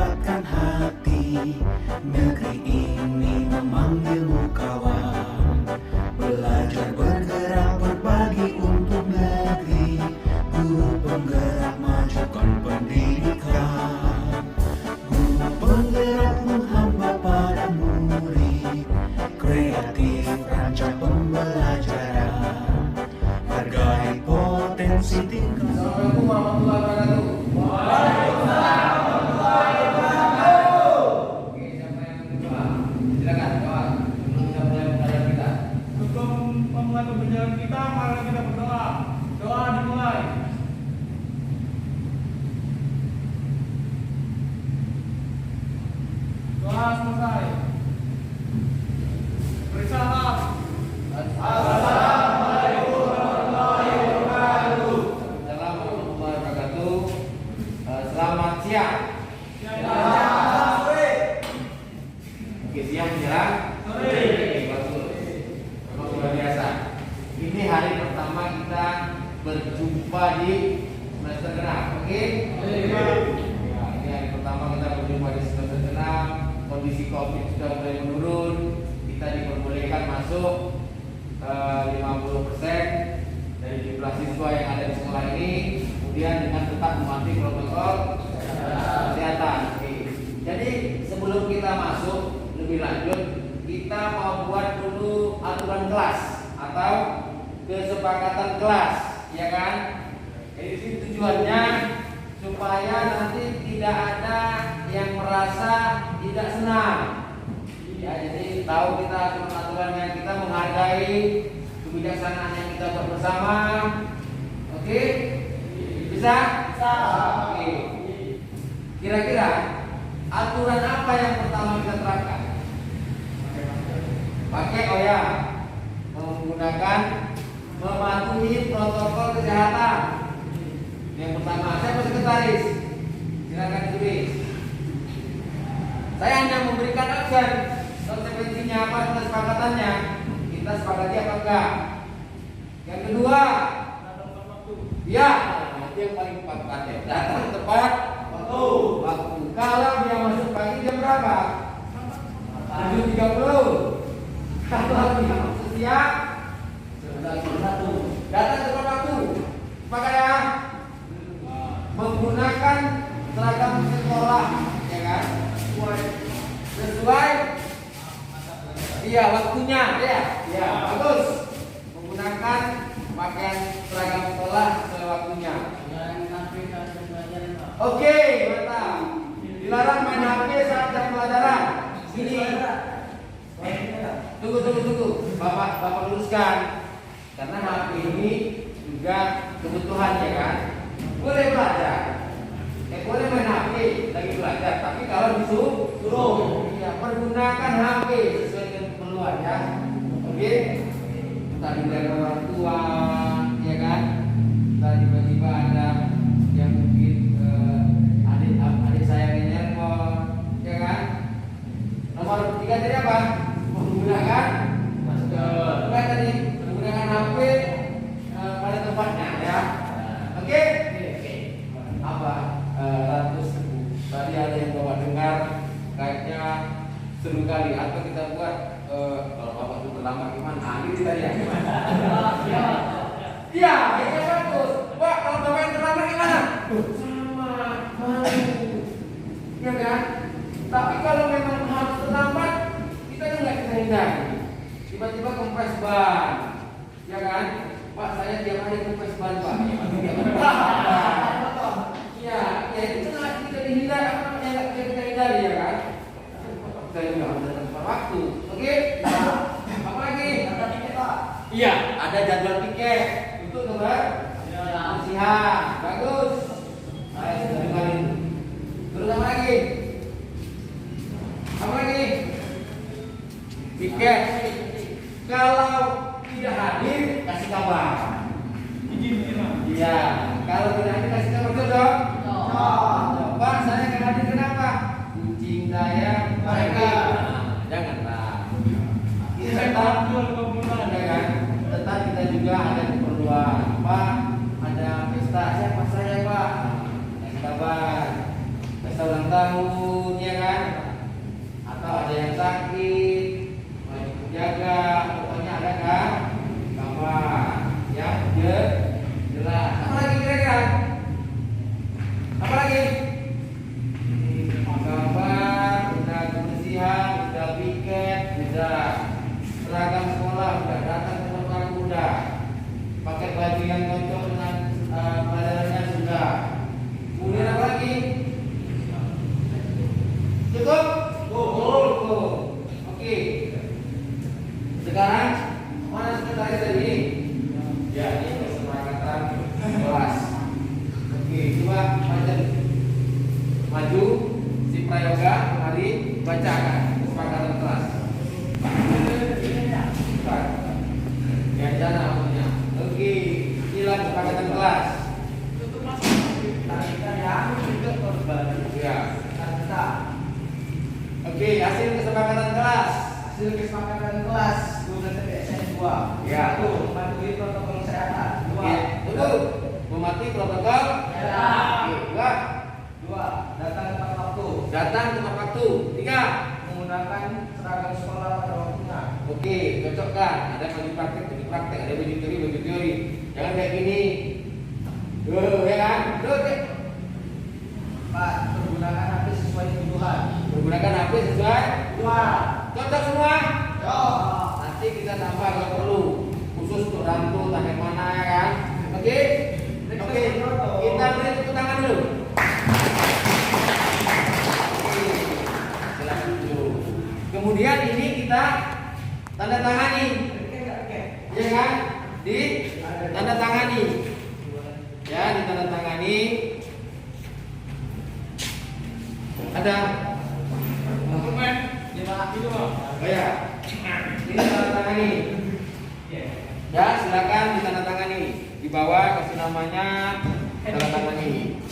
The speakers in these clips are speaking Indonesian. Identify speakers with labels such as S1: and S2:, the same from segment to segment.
S1: dapatkan hati. Negeri ini memanggilmu kawan. Belajar bergerak berbagi untuk negeri. Guru penggerak majukan pendidikan. Guru penggerak menghamba pada murid. Kreatif rancang pembelajaran. Hargai potensi tingkat.
S2: Assalamualaikum warahmatullahi wabarakatuh. Oke, siapa yang kedua? Silakan kawan. Sebelum kita mulai pembelajaran kita.
S3: Sebelum memulai pembelajaran kita, mari kita berdoa. Doa dimulai. Doa selesai. Beri salam.
S2: Assalamualaikum warahmatullahi wabarakatuh. Assalamualaikum warahmatullahi wabarakatuh. Selamat siang. Oke, siang menjelang sore. Bagus. Memang luar biasa. Ini hari pertama kita berjumpa di semester genap. Oke? Ya, ini hari pertama kita berjumpa di semester genap. Kondisi COVID sudah mulai menurun. Kita diperbolehkan masuk 50% dari jumlah siswa yang ada di sekolah ini, kemudian dengan tetap mematuhi protokol kesehatan. Oke. Jadi sebelum kita masuk lebih lanjut, kita mau buat dulu aturan kelas atau kesepakatan kelas, ya kan? Jadi di sini tujuannya supaya nanti tidak ada yang merasa tidak senang. Ya, jadi tahu kita aturan yang kita menghargai kebijaksanaan yang kita buat bersama. Oke? Bisa? Oke. Kira-kira aturan apa yang pertama kita terapkan? Pakai OYA, menggunakan mematuhi protokol kesehatan. Yang pertama, siapa sekretaris? Silakan tulis. Saya hanya memberikan aksen. Konsekuensinya apa, kesepakatannya, kita sepakati apa enggak. Yang kedua, ya, itu yang paling tepat ya. Datang tepat waktu. Kalau dia masuk pagi jam berapa? 7.30. Kalau dia masuk siang 11.01. Datang tepat waktu. Sepakat ya? Menggunakan seragam sekolah, ya kan? Sesuai. Iya, waktunya, ya, bagus. Menggunakan pakaian seragam sekolah sesuai waktunya. Oke, mantap. Dilarang main HP saat jam pelajaran. Ini. Tunggu. Bapak luruskan. Karena HP ini juga kebutuhan, ya kan? Boleh belajar. Boleh main HP lagi belajar, tapi kalau disuruh, ya, pergunakan HP sesuai dengan keperluan ya. Oke? Tadi dari orang tua, ya kan? Tadi tiba-tiba ada yang mungkin adik saya yang nelpon, ya kan? Nomor 3 tadi apa? Menggunakan masker. Bukan tadi menggunakan HP pada tempatnya ya. Oke? Apa? Tadi ada yang bapak dengar kayaknya seru kali, atau kita buat kalau bapak itu terlambat gimana? Ini tadi ya gimana? Iya, ini bagus. Pak, kalau bapak yang terlambat gimana? Sama, malu, ya kan? Tapi kalau memang harus terlambat, kita nggak bisa hindari. Tiba-tiba kempes ban, ya kan? Pak, saya tiap hari kempes ban, Pak. Ya, itu nggak bisa dihindari, apa yang nggak bisa kita hindari, ya kan? Saya juga harus datang tepat waktu. Oke? Apa lagi? Ada tiket, Pak. Iya, ada jadwal tiket untuk kebersihan. Bagus. Saya sudah dengarin. Terus apa lagi? Apa lagi? Tiket. Kalau tidak hadir, kasih kabar. Iya, kalau tidak hadir kasih kabar dong. Pak, saya nggak hadir kenapa? Kucing saya mereka. Janganlah. Tetap kita juga ada keperluan. Pak, ada pesta. Siapa saya, Pak? Kasih kabar. Pesta ulang tahun ya kan, atau ada yang sakit, wajib jaga, pokoknya ada kan gambar yang jelas. Apa lagi kira-kira? Apa lagi? Gambar, udah kebersihan, udah piket, udah seragam sekolah, udah datang ke tempat udah pakai baju yang cocok dengan pelajarannya sudah. Kemudian apa lagi? Cukup? Cukup. Oke. Sekarang mana sekretaris tadi? Ya, ini kesepakatan kelas. Oke, coba baca. Maju si prayoga, mari bacakan kesepakatan kelas. Ya, jangan namanya. Oke, inilah kesepakatan kelas. Ya. Oke, hasil kesepakatan kelas.
S4: Hasil kesepakatan kelas 12 TPSN 2.
S2: Ya.
S4: 1. Mematuhi protokol kesehatan. 2.
S2: Oke, tunggu. Mematuhi protokol.
S4: Ya.
S2: Oke, 2.
S4: 2. Datang tepat waktu.
S2: Datang tepat waktu. 3.
S4: Menggunakan seragam sekolah pada waktunya.
S2: Oke, cocokkan. Ada baju praktek, ada baju teori. Jangan kayak gini. Ya kan? Tuh,
S4: 4. Menggunakan HP sesuai kebutuhan.
S2: menggunakan HP sesuai.
S4: 2.
S2: Cocok semua.
S4: Yo.
S2: Nanti kita tambah kalau perlu. Khusus untuk rantu, tanya mana ya kan? Oke? Oke. Kita beri tepuk tangan dulu. Oke. Silakan dulu. Kemudian ini kita tanda tangani. Ya kan? Di tanda tangani. Ya, ditanda tangani. Ada
S3: Dokumen.
S4: 5. Itu
S2: oh ya, ini tanda tangani. Ya, silakan ditandatangani. Di bawah kasih namanya, tanda tangani.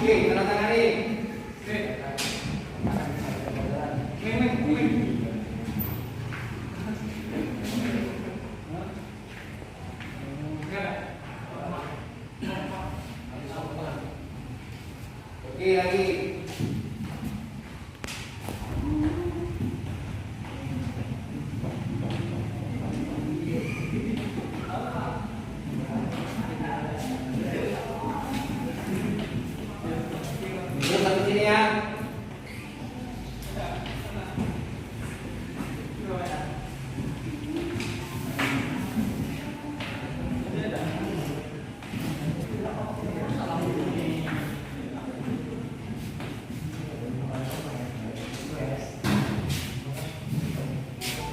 S2: Oke, tanda tangani. Oke, lagi. Terus sampai sini ya.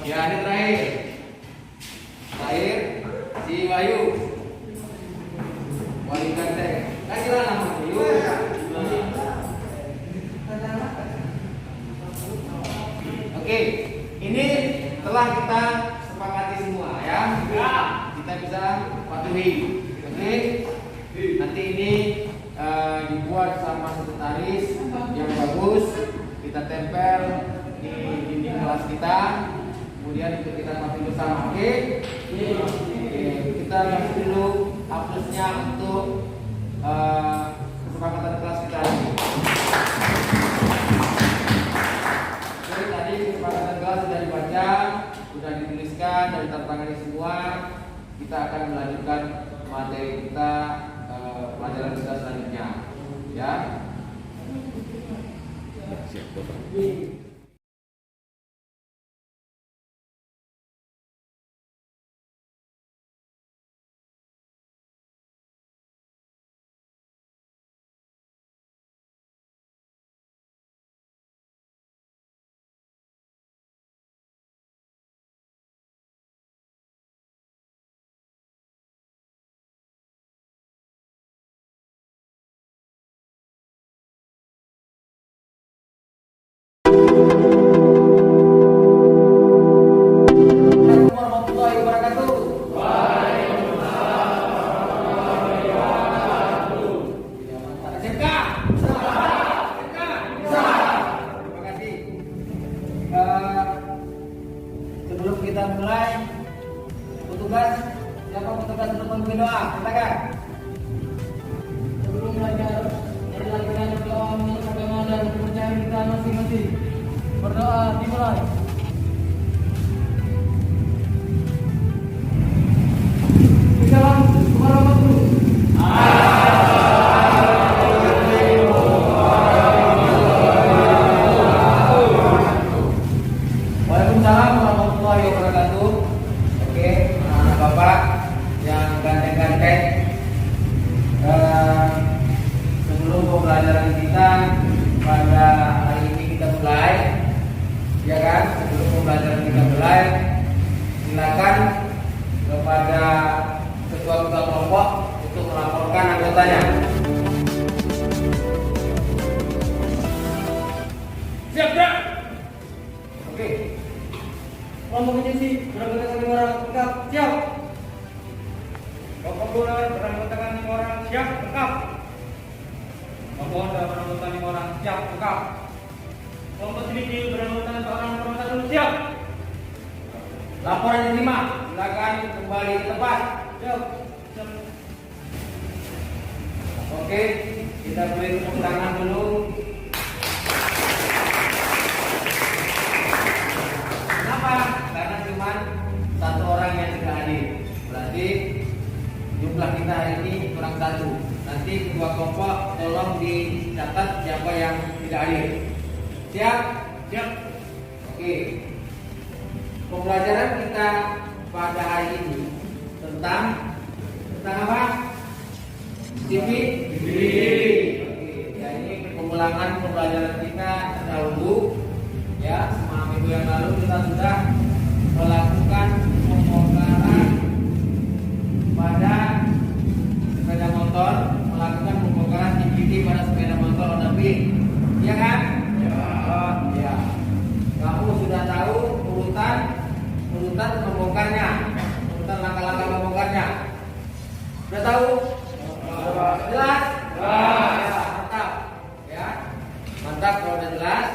S2: Ya, ini terakhir. Terakhir si Wahyu. Wahyu Ganteng. Kasihlah nama Wahyu. Oke, ini telah kita sepakati semua ya. Kita bisa patuhi. Oke. Nanti ini dibuat sama sekretaris yang bagus, kita tempel di dinding kelas kita. Kemudian itu kita patuhi bersama. Oke. Kita kasih dulu hapusnya untuk kesepakatan kelas kita ini. Tadi kesepakatan kelas sudah dibaca, sudah dituliskan, dan ditandatangani semua. Kita akan melanjutkan materi kita, pelajaran kita selanjutnya, ya. Siap, Bapak. Assalamualaikum warahmatullahi wabarakatuh. tutup dengan doa. Silakan.
S4: Sebelum belajar, marilah kita berdoa menurut agama dan kepercayaan kita masing-masing. Berdoa dimulai. Assalamualaikum warahmatullahi
S2: Waalaikumsalam warahmatullahi wabarakatuh. Oke, anak bapak yang ganteng-ganteng, sebelum pembelajaran kita pada hari ini kita mulai, ya kan? Sebelum pembelajaran kita mulai, silakan kepada ketua-ketua kelompok untuk melaporkan anggotanya.
S3: Siap, siap.
S2: Oke.
S4: Kelompok agensi beranggotakan 5 orang lengkap. Siap.
S3: Kelompok bola beranggotakan 5 orang siap lengkap. Kelompok Honda beranggotakan 5 orang siap lengkap. Kelompok sedikit beranggotakan 1 orang permata dulu siap.
S2: Laporan diterima. Silakan kembali ke tempat.
S3: Siap. Siap.
S2: Oke, kita beri tepuk tangan dulu. Kenapa? Karena cuma 1 orang yang tidak hadir. Berarti jumlah kita hari ini kurang 1. Nanti kedua kelompok tolong dicatat siapa yang tidak hadir. Siap?
S3: Siap.
S2: Oke. Pembelajaran kita pada hari ini tentang apa? TV. Oke. Ya, ini pengulangan pembelajaran kita terdahulu. Ya, semua minggu yang lalu kita sudah melakukan pembongkaran pada sepeda motor, melakukan pembongkaran DVD pada sepeda motor Honda Beat. Iya kan? Ya. Oh, ya. Kamu sudah tahu urutan membongkarnya, urutan langkah-langkah membongkarnya. Sudah tahu? Jelas? Ya, mantap. Ya, mantap kalau sudah jelas.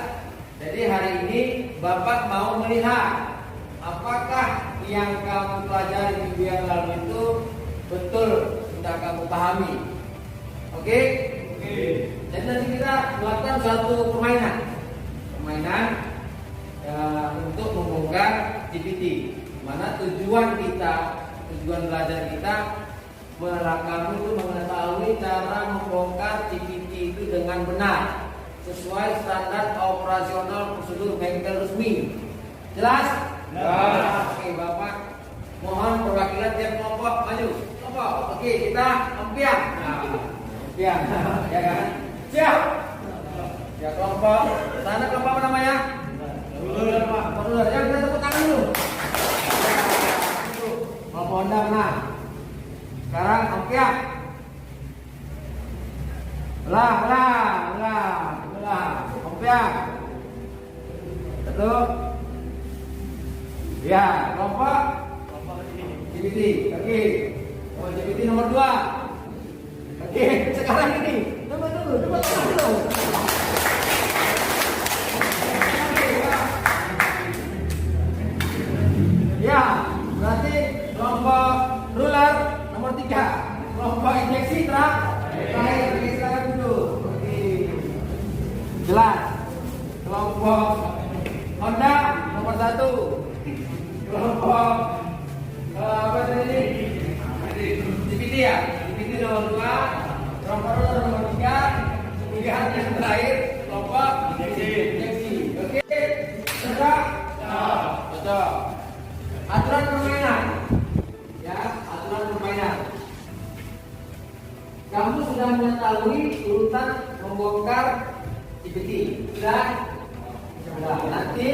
S2: Jadi hari ini Bapak mau melihat apakah yang kamu pelajari minggu yang lalu itu betul sudah kamu pahami. Oke?
S3: Oke.
S2: Jadi nanti kita melakukan suatu permainan untuk membongkar GPT. Mana tujuan belajar kita kamu itu mengetahui cara membongkar GPT itu dengan benar sesuai standar operasional prosedur bengkel resmi. Jelas?
S3: Jelas.
S2: Oke, Bapak mohon perwakilan tiap kelompok maju. Kelompok. Oke, kita empiang. Empiang. Ya kan? Siap. Ya kelompok. Sana kelompok apa namanya?
S3: Dulu, Pak.
S2: Dulu. Ya kita tepuk tangan dulu. Kelompok Honda menang. Sekarang empiang. Belah. Empiang. Satu. Ya, kelompok GPT. Oke. Oh, GPT nomor 2. Oke, sekarang ini. Coba dulu. Ya, berarti kelompok ruler nomor 3. Kelompok injeksi terakhir. Silakan dulu. Oke. Jelas. Kelompok Honda nomor 1. Kelompok apa tadi? GPT ya? GPT nomor 2. Kelompok ruler nomor 3. Kemudian yang terakhir kelompok injeksi. Oke. Sudah? Betul. Aturan permainan. Ya, aturan permainan. Kamu sudah mengetahui urutan membongkar GPT. Sudah? Nanti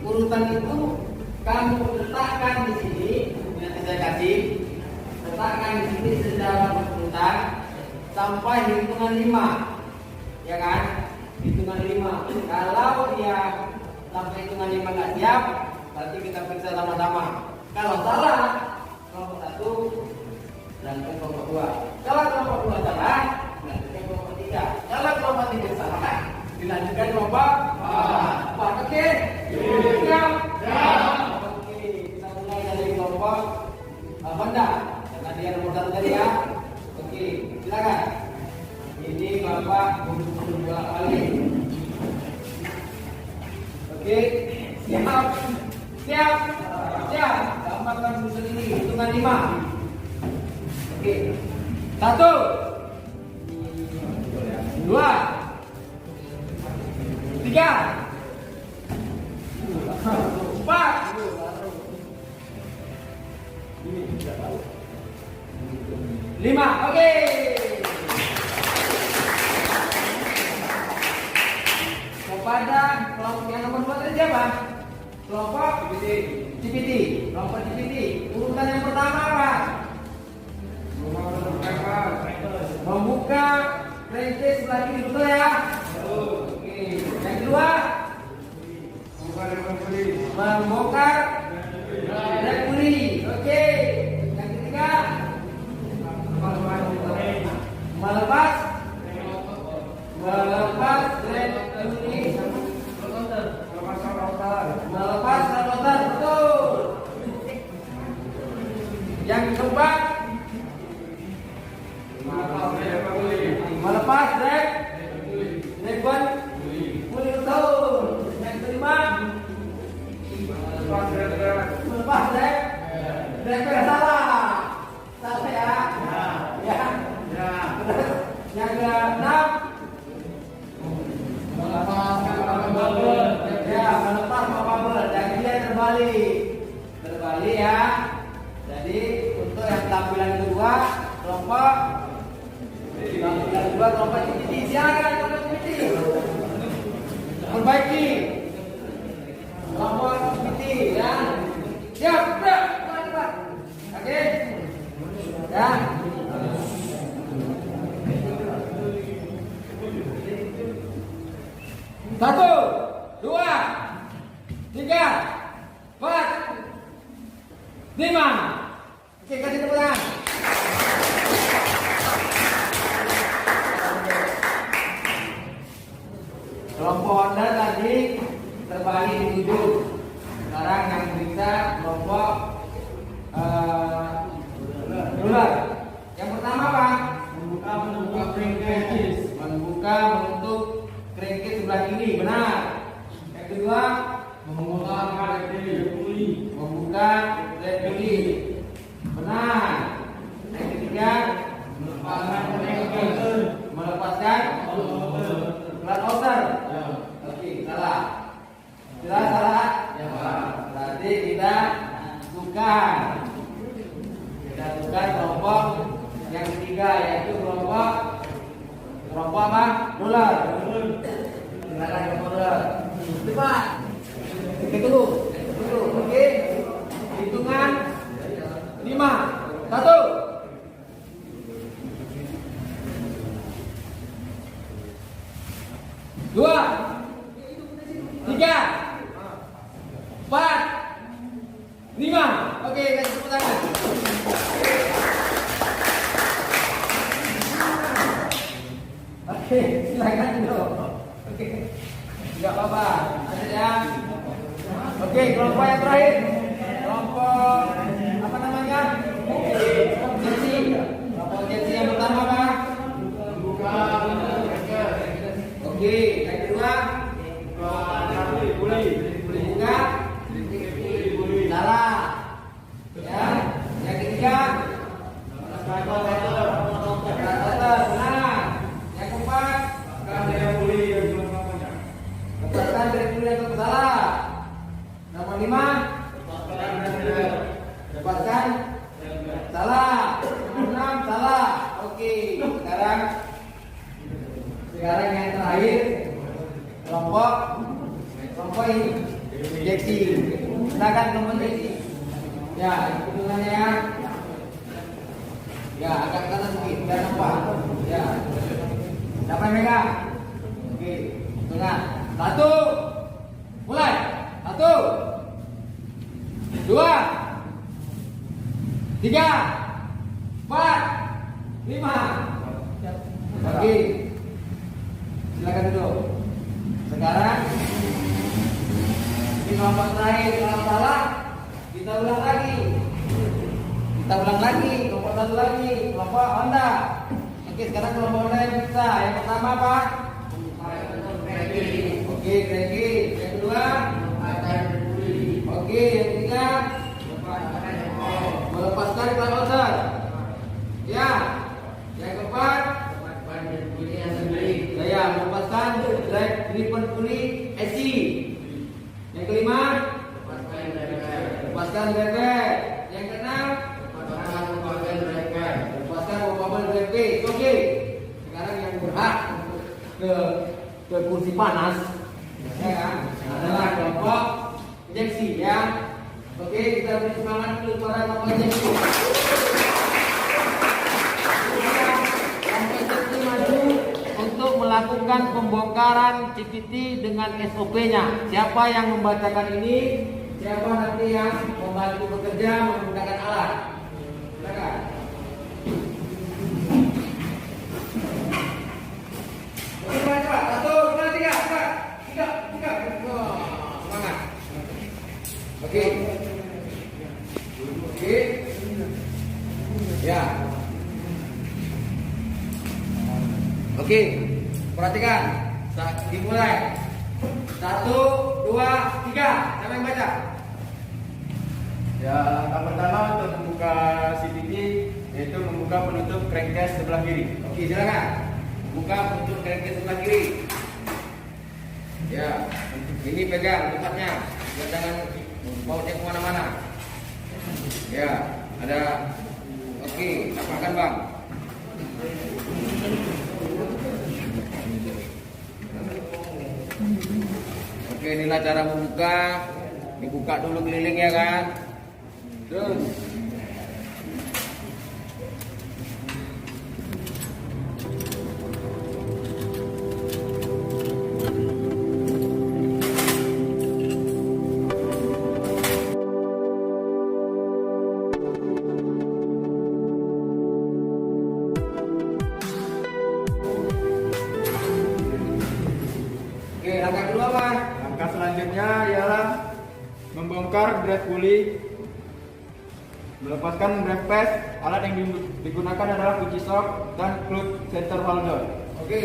S2: urutan itu kamu letakkan di sini. Nanti saya kasih. Letakkan di sini secara berurutan sampai hitungan 5. Ya kan? Hitungan 5. Kalau dia sampai hitungan 5 nggak siap, berarti kita periksa sama-sama. Kalau salah, kelompok 1 dan kelompok 2. Kalau kelompok 2 salah, dilanjutkan kelompok 3. Kalau kelompok 3 salah, dilanjutkan kelompok 4. Oke? Siap? Oke, kita mulai dari kelompok Honda. Dan nanti yang nomor 1 tadi ya. Oke, silakan. Ini Bapak untuk bola balik. Oke, siap. Siap. Siap. Gambarkan rumusnya ini, hitungan 5. Oke. 1 2 3 4 5. Oke. Kepada kelompok yang nomor 2 tadi siapa? Kelompok CPT. Kelompok CPT. Urutan yang pertama apa? Membuka crankcase sebelah kiri, betul ya? Oke. Yang kedua, membongkar dan puli. Oke. Yang ketiga, melepas dan puli. Melepas rotor, betul. Yang keempat, melepas drag ban puli, betul. Yang kelima, melepas drag salah ya. Terus yang keenam, melepas bubble dan dia terbalik ya. Jadi untuk yang tampilan kedua kelompok CPT, silakan kelompok CPT perbaiki kelompok CPT ya. Siap, cepat. Oke ya. Satu, 2, 3, 4, 5. Oke, kasih tepuk tangan. Kelompok Honda tadi terbalik ditunjuk. Sekarang yang bisa kelompok ruler. Yang pertama apa? Membuka crankcase. Membuka menutup crankcase sebelah kiri, benar. Yang kedua, membuka puli. Membuka puli, benar. Yang ketiga, melepaskan plat outer. Oke, salah. Jelas salah? Ya, Pak. Berarti kita tukar kelompok yang ketiga, yaitu kelompok apa? Roller. Silakan kelompok roller. Cepat. Tunggu. Oke. Hitungan 5. 1 2 3 4 5. Oke, kasih tepuk tangan. Oke, silakan dulu. Oke. Enggak apa-apa. Ada ya. Oke, kelompok yang terakhir. Kelompok apa namanya? Kelompok jersey yang pertama apa? Oke, yang kedua buka salah ya. Yang ketiga benar. Yang keempat lepaskan dari puli yang salah. Nomor 5 lepaskan salah. Nomor 6 salah. Oke, sekarang yang terakhir kelompok ini injeksi. Silakan kelompok injeksi. Ya, hitungannya ya agak ke kanan sedikit biar nampak. Ya. Siapa yang megang? Oke, hitungan. 1 mulai. 1 2 3 4 5. Oke. Silakan duduk. Sekarang ini kelompok terakhir. Kalau salah kita ulang lagi. Kelompok satu lagi, kelompok Honda. Oke, sekarang kelompok Honda yang bisa. Yang pertama apa? Oke, cranky. Yang kedua? Oke, yang ketiga? Melepaskan clutch. Ya. Yang keempat? Ya, melepaskan drag gripper pulley AC. Yang kelima? Lepaskan drag pad. Yang keenam? Lepaskan bobble drag pad. Oke. Sekarang yang berhak ke kursi panas ya kan? Adalah kelompok injeksi ya. Oke, kita beri semangat dulu para kelompok injeksi. Kelompok injeksi maju untuk melakukan pembongkaran CVT dengan SOP-nya. Siapa yang membacakan ini? Siapa nanti yang membantu bekerja menggunakan alat? Silakan. Coba, satu, dua, tiga. Semangat. Oke. Ya. Oke. Perhatikan. Dimulai. 1, 2, 3. Siapa yang baca?
S5: Ya, langkah pertama untuk membuka CVT yaitu membuka penutup crankcase sebelah kiri.
S2: Oke, silakan. Buka penutup crankcase sebelah kiri. Ya, ini pegang tempatnya. Biar jangan bautnya kemana-mana. Ya, ada. Oke, apakan bang? Oke, inilah cara membuka. Dibuka dulu kelilingnya kan. Terus. Oke, langkah kedua apa?
S5: Langkah selanjutnya ialah membongkar drag pulley, melepaskan drag pad. Alat yang digunakan adalah kunci shock dan clutch center holder.
S2: Oke.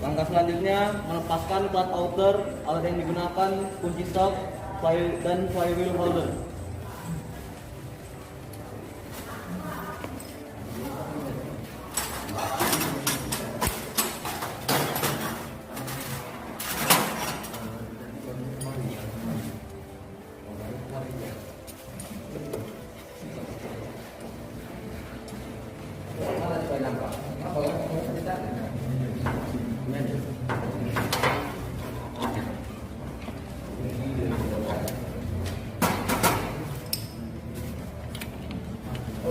S4: Langkah selanjutnya melepaskan plat outer, alat yang digunakan kunci shock dan flywheel holder.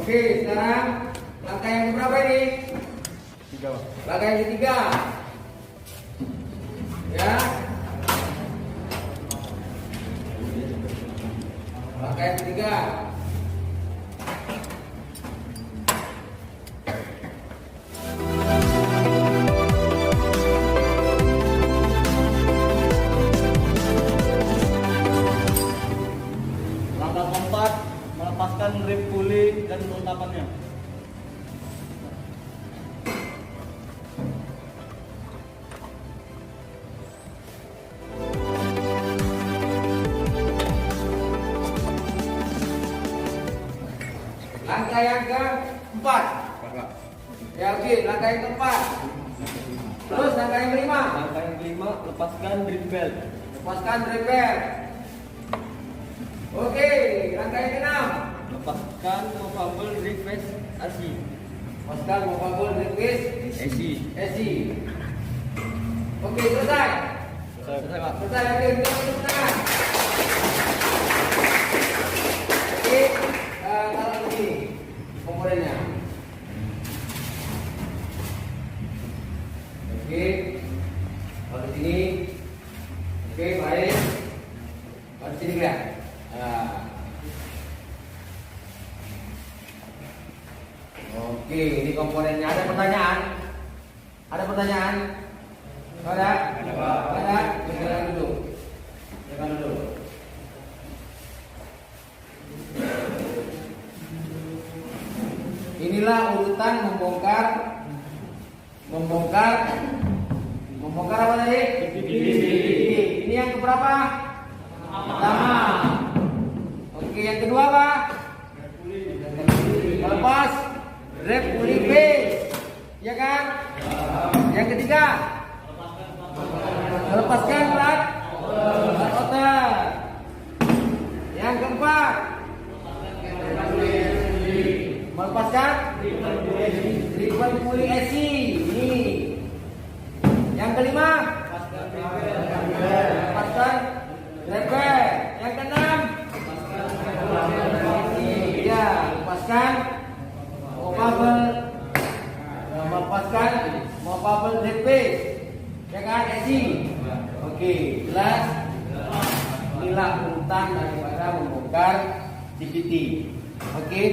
S2: Oke, sekarang langkah yang berapa ini?
S5: 3.
S2: Langkah yang ketiga. Ya. Langkah yang ketiga.
S4: melepaskan rib puli dan melengkapannya.
S2: Langkah yang keempat. Ya oke, langkah yang keempat. Terus langkah yang kelima.
S4: Langkah yang kelima, lepaskan rib belt.
S2: Lepaskan repair. Oke, langkah yang keenam.
S4: Lepaskan movable rib face AC.
S2: Lepaskan movable request
S4: AC.
S2: SC. Oke, selesai.
S4: Selesai, Pak.
S2: Selesai, oke, kita tepuk tangan. Oke, taruh di sini komponennya. Oke, taruh di sini. Oke, baik. Taruh di sini ya. Oke, ini komponennya. Ada pertanyaan? Ada pertanyaan? Ada? Ada? Silakan duduk. Silakan duduk. Inilah urutan membongkar apa tadi? Ini yang keberapa? Pertama. Oke, yang kedua apa? Lepas rep puli base, ya kan? Yang ketiga, melepaskan plat outer. Yang keempat, melepaskan ribbon puli SC. Ini. Yang kelima, lepaskan repair. Yang keenam, ya, lepaskan movable repair. Ya kan, SC. Oke, jelas. Inilah urutan daripada membongkar CVT. Oke,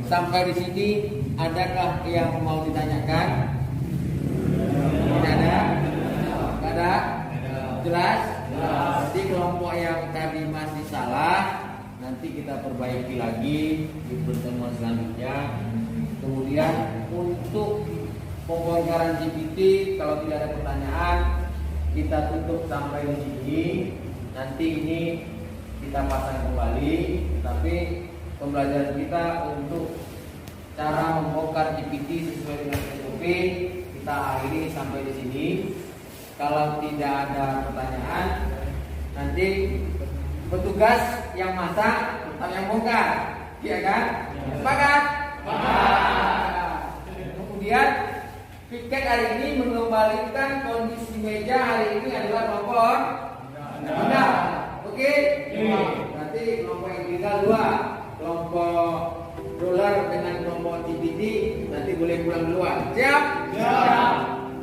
S2: sampai di sini adakah yang mau ditanyakan? Tidak ada? Tidak ada? Jelas? Jadi kelompok yang tadi masih salah nanti kita perbaiki lagi di pertemuan selanjutnya. Kemudian untuk pembongkaran GPT, kalau tidak ada pertanyaan kita tutup sampai di sini. Nanti ini kita pasang kembali, tapi pembelajaran kita untuk cara membongkar GPT sesuai dengan SOP kita akhiri sampai di sini. Kalau tidak ada pertanyaan, nanti petugas yang masak atau yang bongkar, iya kan? Sepakat? Kemudian piket hari ini mengembalikan kondisi meja hari ini adalah nomor 3. Oke? Nanti kelompok yang tinggal 2, kelompok dolar dengan kelompok GPT nanti boleh pulang duluan. Siap? Siap.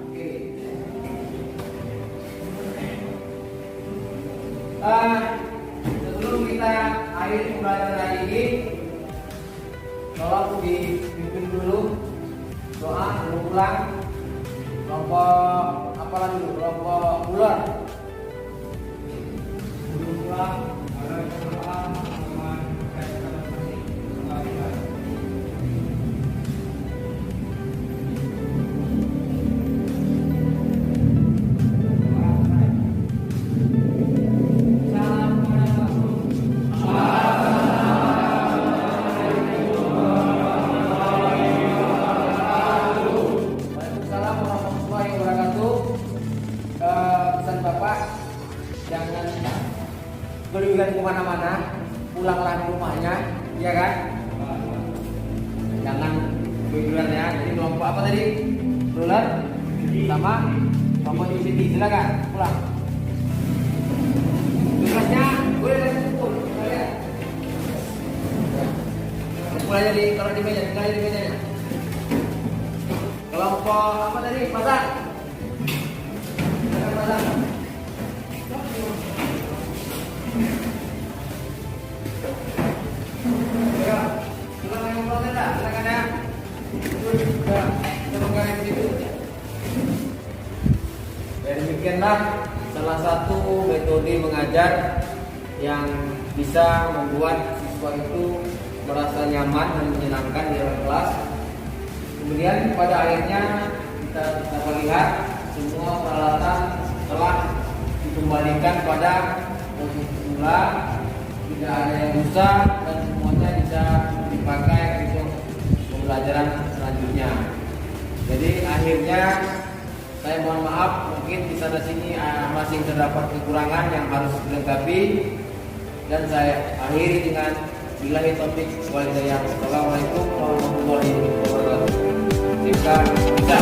S2: Oke. Sebelum kita akhiri pembelajaran hari ini, tolong dipimpin dulu doa sebelum pulang. Kelompok apa lagi? Kelompok ular. Sebelum pulang ada doa sama berlebihan kemana-mana, pulanglah ke rumahnya, ya kan? Jangan berlebihan ya. Jadi kelompok apa tadi? Dolar sama kelompok UCT, silakan pulang. Tugasnya boleh kumpul, ya. Kumpul aja kalau di meja, tinggal di mejanya. Kelompok apa tadi? Masak. Silakan masak. Demikianlah salah satu metode mengajar yang bisa membuat siswa itu merasa nyaman dan menyenangkan di dalam kelas. Kemudian pada akhirnya kita dapat lihat semua peralatan telah dikembalikan pada posisi semula, tidak ada yang rusak dan semuanya bisa dipakai untuk pembelajaran selanjutnya. Jadi akhirnya saya mohon maaf, mungkin di sana sini masih terdapat kekurangan yang harus dilengkapi, dan saya akhiri dengan billahi taufik wal hidayah. Assalamualaikum warahmatullahi wabarakatuh. Jika bisa.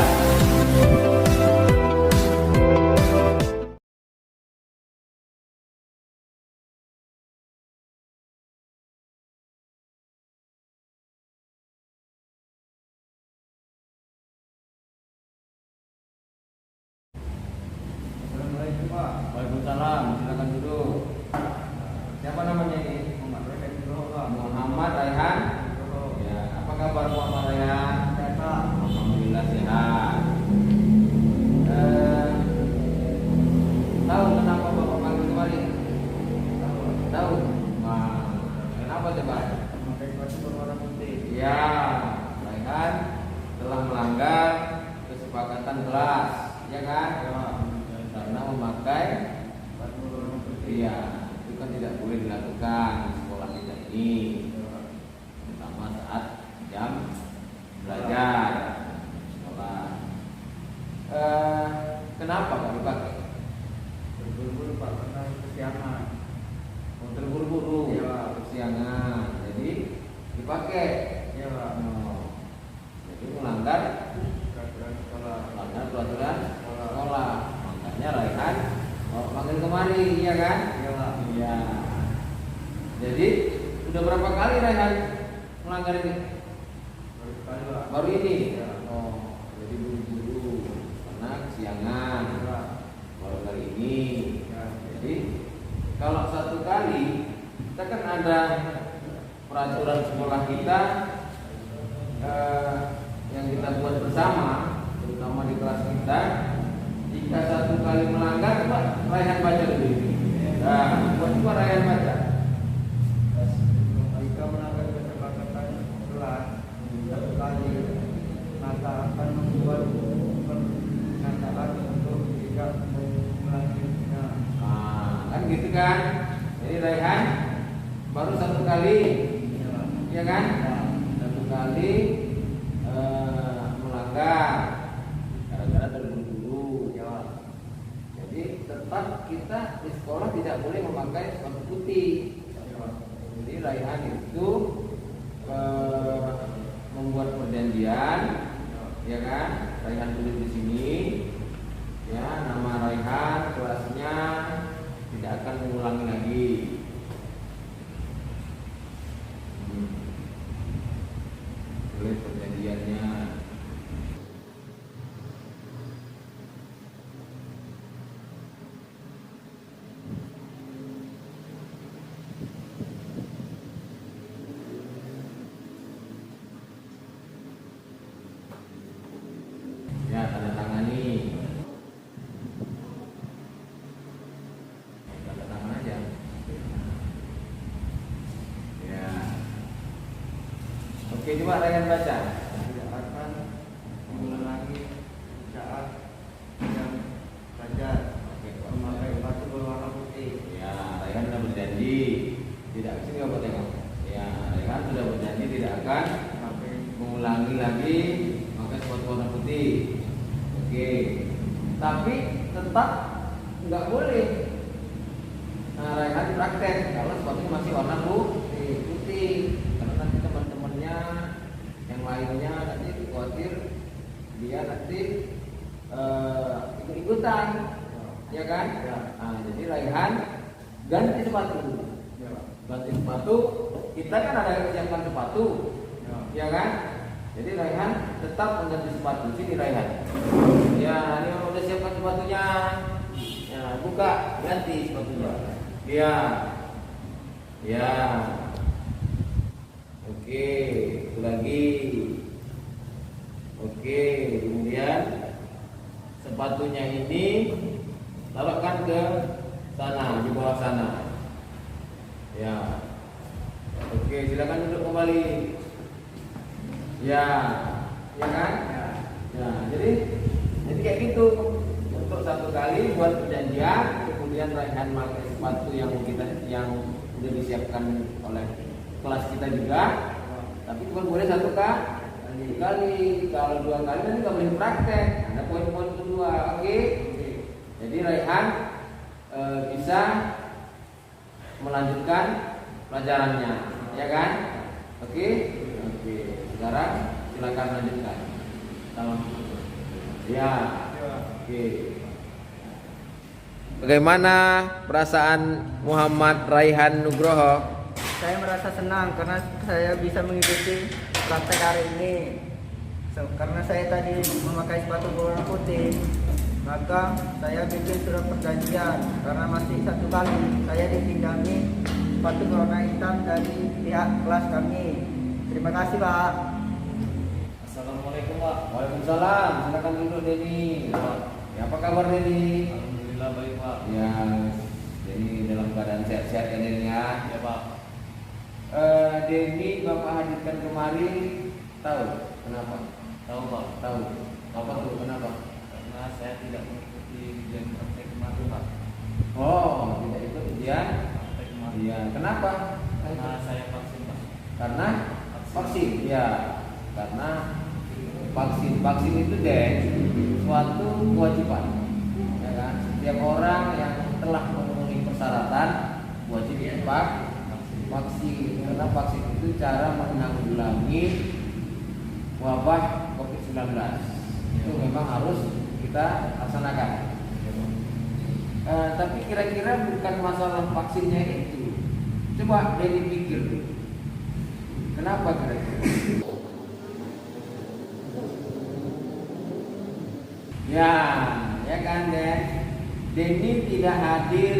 S3: Assalamualaikum Pak.
S2: Waalaikumsalam, silakan duduk. Siapa namanya ini?
S3: Muhammad Raihan Nugroho Pak.
S2: Muhammad Raihan. Ya, apa kabar Muhammad Raihan?
S3: Sehat Pak.
S2: Alhamdulillah sehat. Tahu kenapa Bapak panggil kemari? Tahu? Nah, kenapa coba?
S3: Memakai baju berwarna putih.
S2: Ya, Raihan telah melanggar kesepakatan kelas, ya kan? Karena memakai
S3: Baju berwarna putih.
S2: iya, itu kan tidak boleh dilakukan di sekolah kita ini, terutama saat jam belajar sekolah. Kenapa nggak dipakai?
S3: Berburu-buru Pak karena kesiangan.
S2: Mau terburu-buru,
S3: Iya.
S2: kesiangan, jadi dipakai.
S3: Iya Pak.
S2: Oh, jadi melanggar
S3: Peraturan sekolah.
S2: peraturan sekolah. Makanya Raihan panggil kemari, iya kan?
S3: Iya Pak.
S2: Iya. Jadi sudah berapa kali Raihan melanggar ini?
S3: Baru sekali Pak.
S2: Baru ini.
S3: Iya.
S2: Oh, jadi buru-buru karena kesiangan.
S3: Iya.
S2: Baru kali ini.
S3: Ya.
S2: Jadi kalau satu kali kita kan ada peraturan sekolah kita yang kita buat bersama, terutama di kelas kita. Jika satu kali melanggar, coba Raihan baca dulu. Nah, coba Raihan baca.
S3: Jika melanggar kesepakatan kelas satu kali, maka akan membuat pernyataan untuk tidak mengulanginya.
S2: Nah, kan gitu kan? Jadi Raihan baru satu kali, ya kan? Satu kali melanggar gara-gara terburu-buru.
S3: Ya.
S2: Jadi tetap kita di sekolah tidak boleh memakai sepatu putih. Jadi Raihan itu membuat perjanjian, ya kan? Raihan tulis di sini, ya nama Raihan, kelasnya tidak akan mengulangi lagi. Tulis perjanjiannya. Ya, tanda tangani. Tanda tangan aja. Ya. Oke, coba Raihan baca.
S3: Tidak akan mengulangi saat yang belajar
S2: Oke,
S3: memakai baju berwarna putih.
S2: ya, Raihan sudah berjanji tidak sini Bapak tengok. Ya, Raihan sudah berjanji tidak akan
S3: Memakai
S2: mengulangi lagi pakai sepatu warna putih. Oke, tapi tetap nggak boleh. Nah, Raihan praktek kalau sepatunya masih warna putih, karena nanti teman-temannya yang lainnya nanti khawatir dia nanti ikut-ikutan, ya kan?
S3: Ya.
S2: Nah, jadi Raihan ganti sepatu.
S3: Ya.
S2: Ganti sepatu, kita kan ada siapkan sepatu,
S3: Ya.
S2: ya kan? Jadi Raihan tetap mengganti sepatu. Sini Raihan. Ya, ini udah siapkan sepatunya. Ya, buka, ganti sepatunya. Ya, ya. Oke, itu lagi. Oke, kemudian sepatunya ini taruhkan ke sana, di bawah sana. Ya. Oke, silakan duduk. duduk kembali. Ya, ya kan? Ya, jadi kayak gitu. Untuk satu kali buat perjanjian, kemudian Raihan pakai sepatu yang udah disiapkan oleh kelas kita juga. Tapi cuma boleh satu kali. Kalau 2 kali nanti nggak boleh praktek. Ada poin-poin kedua, oke? Jadi Raihan bisa melanjutkan pelajarannya, ya kan? Oke. Sekarang silakan lanjutkan. Salam. Ya. Oke. Bagaimana perasaan Muhammad Raihan Nugroho?
S6: Saya merasa senang karena saya bisa mengikuti praktek hari ini. Karena saya tadi memakai sepatu berwarna putih, maka saya bikin surat perjanjian karena masih 1 kali saya dipinjami sepatu berwarna hitam dari pihak kelas kami. Terima kasih, Pak.
S4: Assalamualaikum Pak.
S2: Waalaikumsalam. Silakan duduk Denny. Ya, apa kabar Denny?
S4: Alhamdulillah baik Pak.
S2: Ya, Denny dalam keadaan sehat-sehat ya Denny ya.
S4: Ya Pak.
S2: Denny Bapak hadirkan kemari, tahu kenapa?
S4: Tahu Pak.
S2: Tahu. Apa tuh kenapa?
S4: Karena saya tidak mengikuti ujian praktek kemarin Pak.
S2: Oh, tidak ikut ujian.
S4: Praktek kemarin.
S2: Iya, kenapa?
S4: Karena saya vaksin Pak.
S2: Karena vaksin. Ya, karena vaksin itu deh suatu kewajiban. Ya kan? Setiap orang yang telah memenuhi persyaratan wajib vaksin. Karena vaksin itu cara menanggulangi wabah COVID-19. Itu memang harus kita laksanakan. Tapi kira-kira bukan masalah vaksinnya itu. Coba Denny pikir dulu. Kenapa kira-kira? Ya kan Den. Denny tidak hadir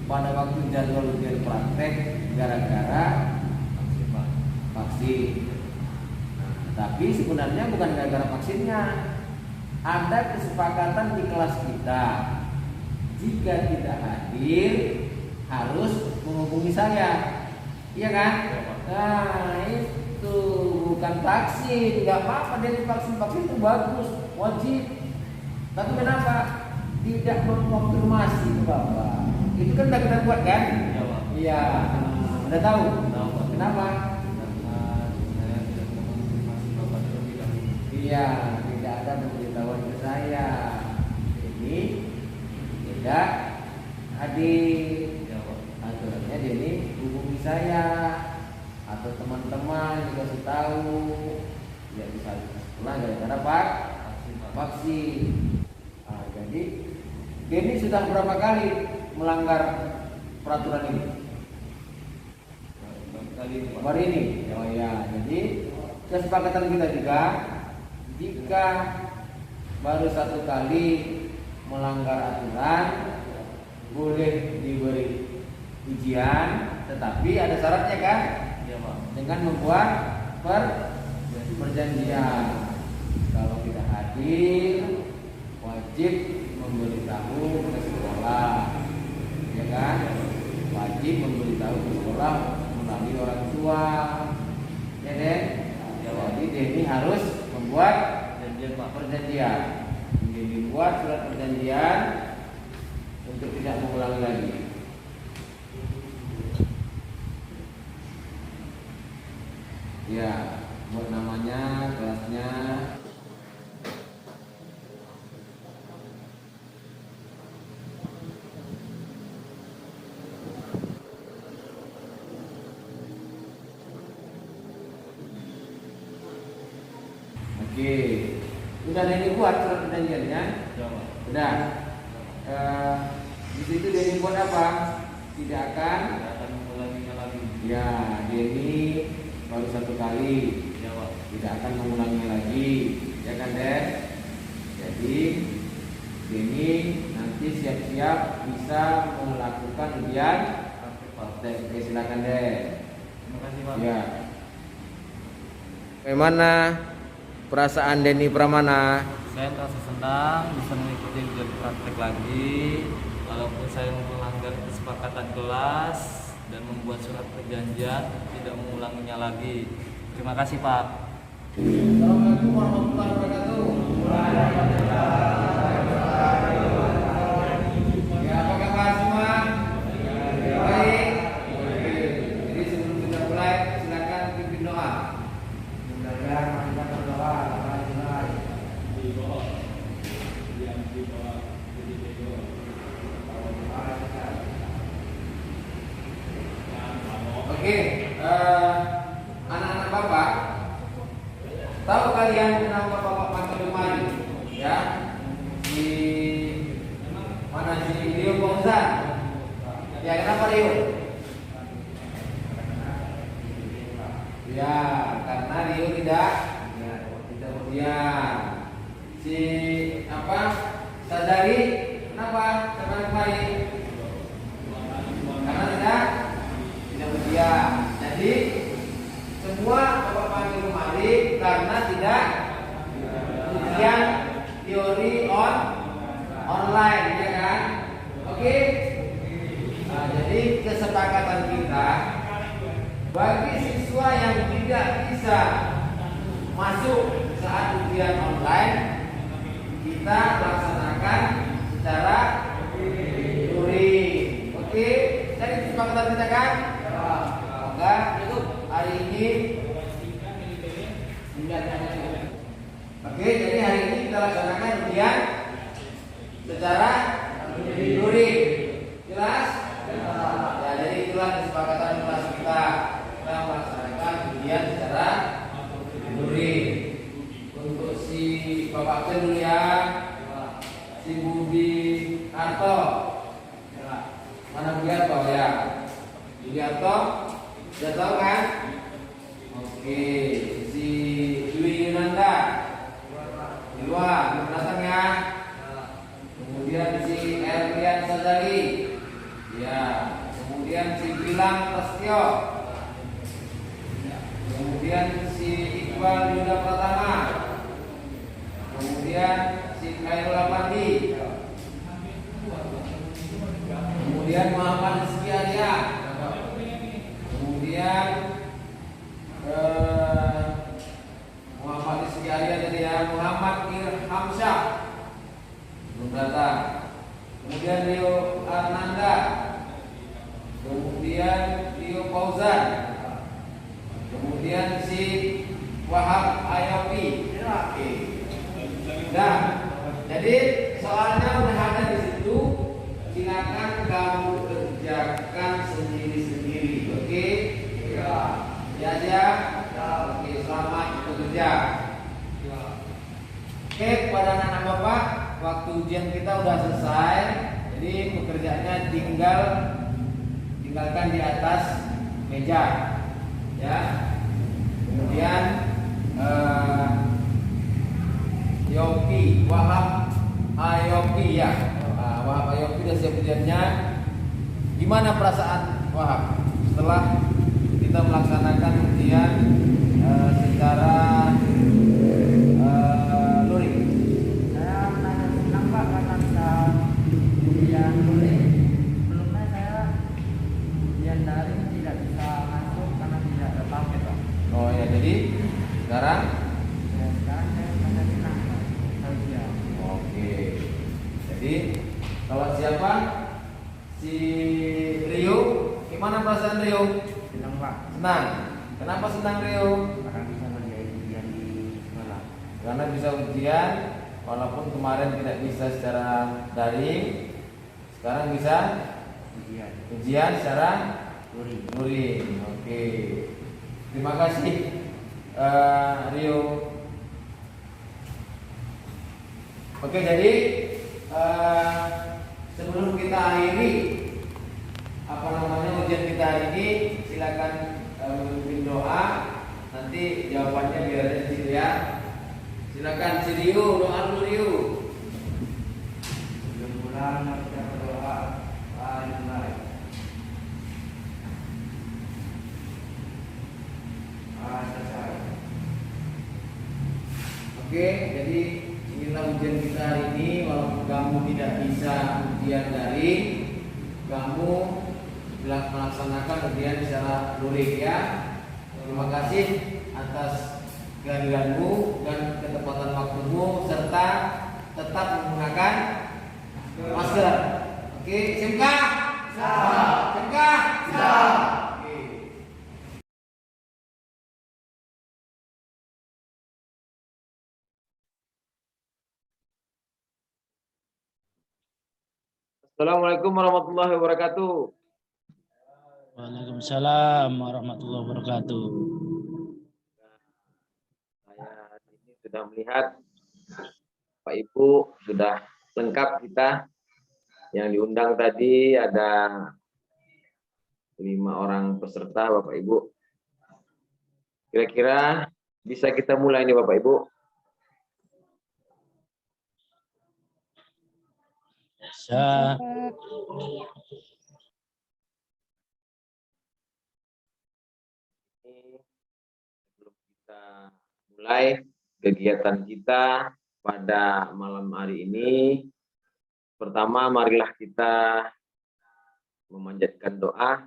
S2: pada waktu jadwal ujian praktek gara-gara vaksin. Tapi sebenarnya bukan gara-gara vaksinnya. Ada kesepakatan di kelas kita. Jika tidak hadir harus menghubungi saya. Iya kan? Nah, itu bukan vaksin. Enggak apa-apa dari vaksin itu bagus, wajib. Tapi kenapa tidak mengkonfirmasi ke Bapak? Itu kan udah kita buat kan?
S4: Ya Pak.
S2: Iya. Udah tahu?
S4: Tahu Pak.
S2: Kenapa?
S4: Karena saya tidak mengonfirmasi Bapak terlebih dahulu.
S2: Iya, tidak ada pemberitahuan ke saya. Ini tidak hadir.
S4: Ya Pak.
S2: Aturannya jadi hubungi saya atau teman-teman juga tahu. Tidak bisa sekolah gara-gara
S4: Vaksin Pak.
S2: vaksin. Nah, jadi Denny sudah berapa kali melanggar peraturan ini?
S4: Kali ini Pak.
S2: Baru ini. Oh ya, jadi kesepakatan kita juga jika baru 1 kali melanggar aturan boleh diberi ujian, tetapi ada syaratnya kan?
S4: Ya Pak.
S2: Dengan membuat perjanjian. Kalau tidak hadir wajib memberitahu ke sekolah, ya kan? Wajib memberitahu ke sekolah melalui orang tua, ya Den. Jadi Denny harus membuat perjanjian. Denny buat surat perjanjian untuk tidak mengulangi lagi. Ya, buat namanya, kelasnya. Oke, udah Denny buat surat perjanjiannya?
S4: Ya Pak.
S2: Udah. Di situ Denny buat apa? Tidak akan.
S4: Tidak akan mengulanginya lagi.
S2: Ya, Denny baru 1 kali.
S4: Ya Pak.
S2: Tidak akan mengulangi lagi, ya kan Den? Jadi Denny nanti siap-siap bisa melakukan ujian praktek. Oke, silakan Den.
S4: Terima kasih Pak.
S2: Ya. Bagaimana perasaan Denny Pramana?
S4: Saya merasa senang bisa mengikuti ujian praktek lagi, walaupun saya melanggar kesepakatan kelas dan membuat surat perjanjian, tidak mengulanginya lagi. Terima kasih, Pak.
S2: Assalamualaikum warahmatullahi wabarakatuh. Ya, apa kabar semua? Baik. Oke. Jadi sebelum kita mulai, silakan pimpin doa. Mudah-mudahan kita berdoa. Oke, anak-anak Bapak, tahu kalian kenapa Bapak panggil kemari? Ya, si mana si Rio Fauzan? Ya, kenapa Rio? Ya, karena Rio tidak ujian. Si apa? Sadari, kenapa? Karena kemari? Karena tidak ujian. Jadi semua Bapak panggil kemari karena tidak ujian teori online, ya kan? Oke. Nah, jadi kesepakatan kita bagi siswa yang tidak bisa masuk saat ujian online, kita laksanakan secara daring. Oke, jadi kesepakatan kita kan? Semoga hari ini. Oke, jadi hari ini kita laksanakan ujian secara daring. Jelas? Ya, jadi itulah kesepakatan kelas kita melaksanakan ujian secara daring. Untuk si Bapak Ken dulu ya, si Budi Harto. Mana Budi Harto ya? Budi Harto, sudah tahu kan? Oke, si Dwi Yunanda di luar, belakang ya. Kemudian si Erlian Sadari, ya. Kemudian si Gilang Prastio. Kemudian si Iqbal Yuda Pratama. Kemudian si Khairul Apandi. Kemudian Muhammad Rizky Arya. Kemudian Muhammad Rizky Arya tadi ya, Muhammad Irhamsyah belum datang. Kemudian Rio Arnanda. Kemudian Rio Fauzan. Kemudian si Wahab Ayopi. Oke. Nah, jadi soalnya udah ada di situ. Silakan kamu kerjakan sendiri-sendiri. Oke? Ya. Oke, selamat bekerja. Oke, kepada anak-anak Bapak, waktu ujian kita udah selesai. Jadi pekerjaannya tinggalkan di atas meja. Ya. Kemudian Yopi, Wahab Ayopi ya. Wahab Ayopi udah siap ujiannya. Gimana perasaan Wahab setelah kita melaksanakan ujian secara luring?
S6: Saya merasa senang Pak karena bisa ujian luring. Sebelumnya saya ujian daring tidak bisa masuk karena tidak ada paket Pak.
S2: Oh ya, jadi sekarang
S6: Ya, sekarang saya merasa senang Pak. Ujian.
S2: oke. Jadi kalau siapa? Si Rio. Gimana perasaan Rio?
S6: Senang Pak.
S2: Senang. Kenapa senang Rio?
S6: Karena bisa menjadi ujian di sekolah.
S2: Karena bisa ujian, walaupun kemarin tidak bisa secara daring, sekarang bisa ujian secara luring. Oke. Terima kasih Rio. Oke, jadi sebelum kita akhiri ujian kita hari ini, silakan memimpin doa. Nanti jawabannya biar ada di situ ya. Silakan si Rio, doa dulu Rio.
S6: Mudah-mudahan kita berdoa.
S2: Oke, jadi inilah ujian kita hari ini. Walaupun kamu tidak bisa ujian daring, kamu melaksanakan ujian secara luring ya. Terima kasih atas kehadiranmu dan ketepatan waktumu serta tetap menggunakan masker. Oke, SMK? Siap. SMK? Siap. Oke. Assalamualaikum warahmatullahi wabarakatuh.
S7: Waalaikumsalam warahmatullahi wabarakatuh.
S2: Saya ini sudah melihat Pak Ibu sudah lengkap kita. Yang diundang tadi ada 5 orang peserta Bapak Ibu. Kira-kira bisa kita mulai nih Bapak Ibu.
S7: Bisa.
S2: Sebelum kita mulai kegiatan kita pada malam hari ini, pertama marilah kita memanjatkan doa.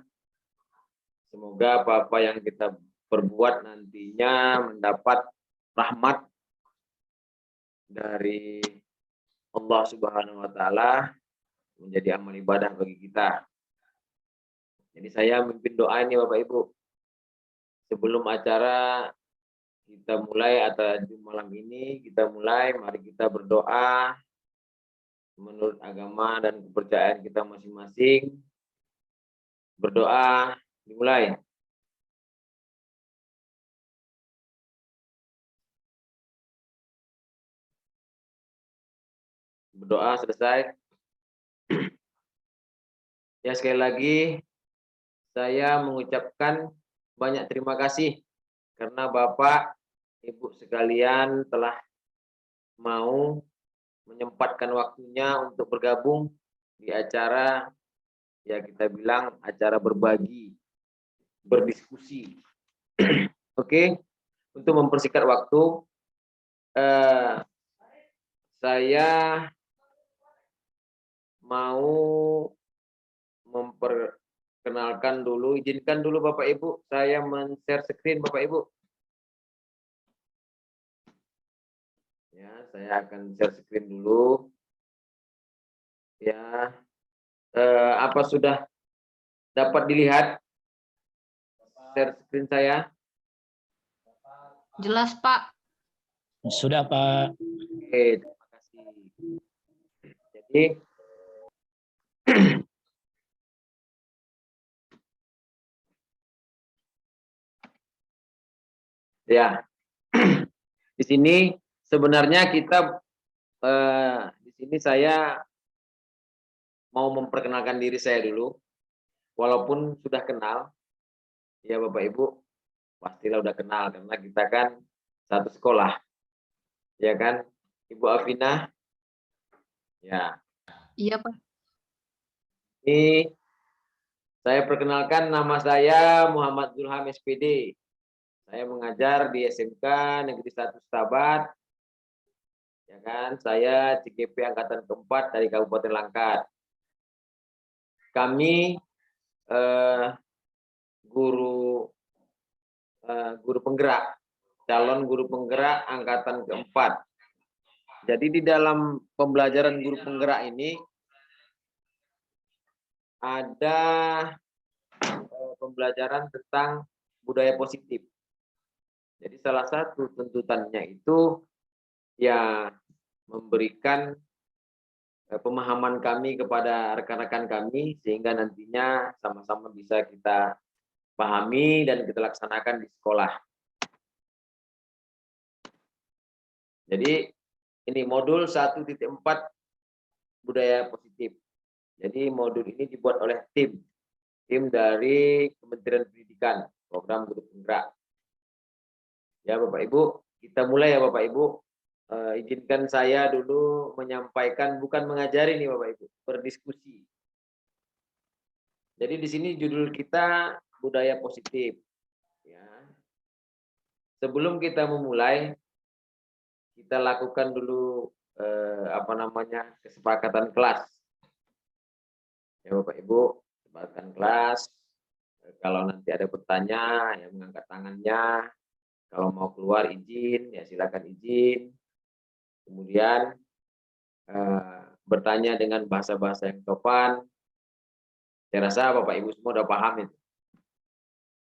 S2: Semoga apa-apa yang kita perbuat nantinya mendapat rahmat dari Allah Subhanahu wa taala menjadi amal ibadah bagi kita. Jadi saya memimpin doa ini Bapak Ibu. Sebelum acara kita mulai atau di malam ini kita mulai, mari kita berdoa menurut agama dan kepercayaan kita masing-masing. Berdoa dimulai. Berdoa selesai. Ya, sekali lagi saya mengucapkan banyak terima kasih karena Bapak, Ibu sekalian telah mau menyempatkan waktunya untuk bergabung di acara, ya kita bilang acara berbagi, berdiskusi. Oke, untuk mempersingkat waktu, saya mau memperkenalkan dulu, izinkan dulu Bapak Ibu, saya men-share screen Bapak Ibu. Ya, saya akan share screen dulu. Ya, apa sudah dapat dilihat share screen saya?
S8: Jelas, Pak.
S7: Sudah, Pak.
S2: Oke, terima kasih. Jadi, ya, di sini sebenarnya kita di sini saya mau memperkenalkan diri saya dulu, walaupun sudah kenal, ya Bapak Ibu pastilah udah kenal karena kita kan satu sekolah, ya kan, Ibu Afina, ya.
S8: Iya, Pak.
S2: Ini saya perkenalkan, nama saya Muhammad Zulham SPD. Saya mengajar di SMK Negeri 1 Stabat. Ya kan, saya CGP angkatan keempat dari Kabupaten Langkat. Kami guru penggerak, calon guru penggerak angkatan keempat. Jadi di dalam pembelajaran guru penggerak ini ada pembelajaran tentang budaya positif. Jadi salah satu tuntutannya itu ya memberikan pemahaman kami kepada rekan-rekan kami sehingga nantinya sama-sama bisa kita pahami dan kita laksanakan di sekolah. Jadi ini modul 1.4 budaya positif. Jadi modul ini dibuat oleh tim dari Kementerian Pendidikan, program guru penggerak. Ya Bapak Ibu, kita mulai ya Bapak Ibu. Izinkan saya dulu menyampaikan, bukan mengajari nih Bapak Ibu, berdiskusi. Jadi di sini judul kita budaya positif. Ya. Sebelum kita memulai, kita lakukan dulu kesepakatan kelas. Ya Bapak Ibu, kesepakatan kelas. Kalau nanti ada bertanya, ya mengangkat tangannya. Kalau mau keluar izin, ya silakan izin. Kemudian bertanya dengan bahasa-bahasa yang sopan. Saya rasa Bapak Ibu semua udah paham itu.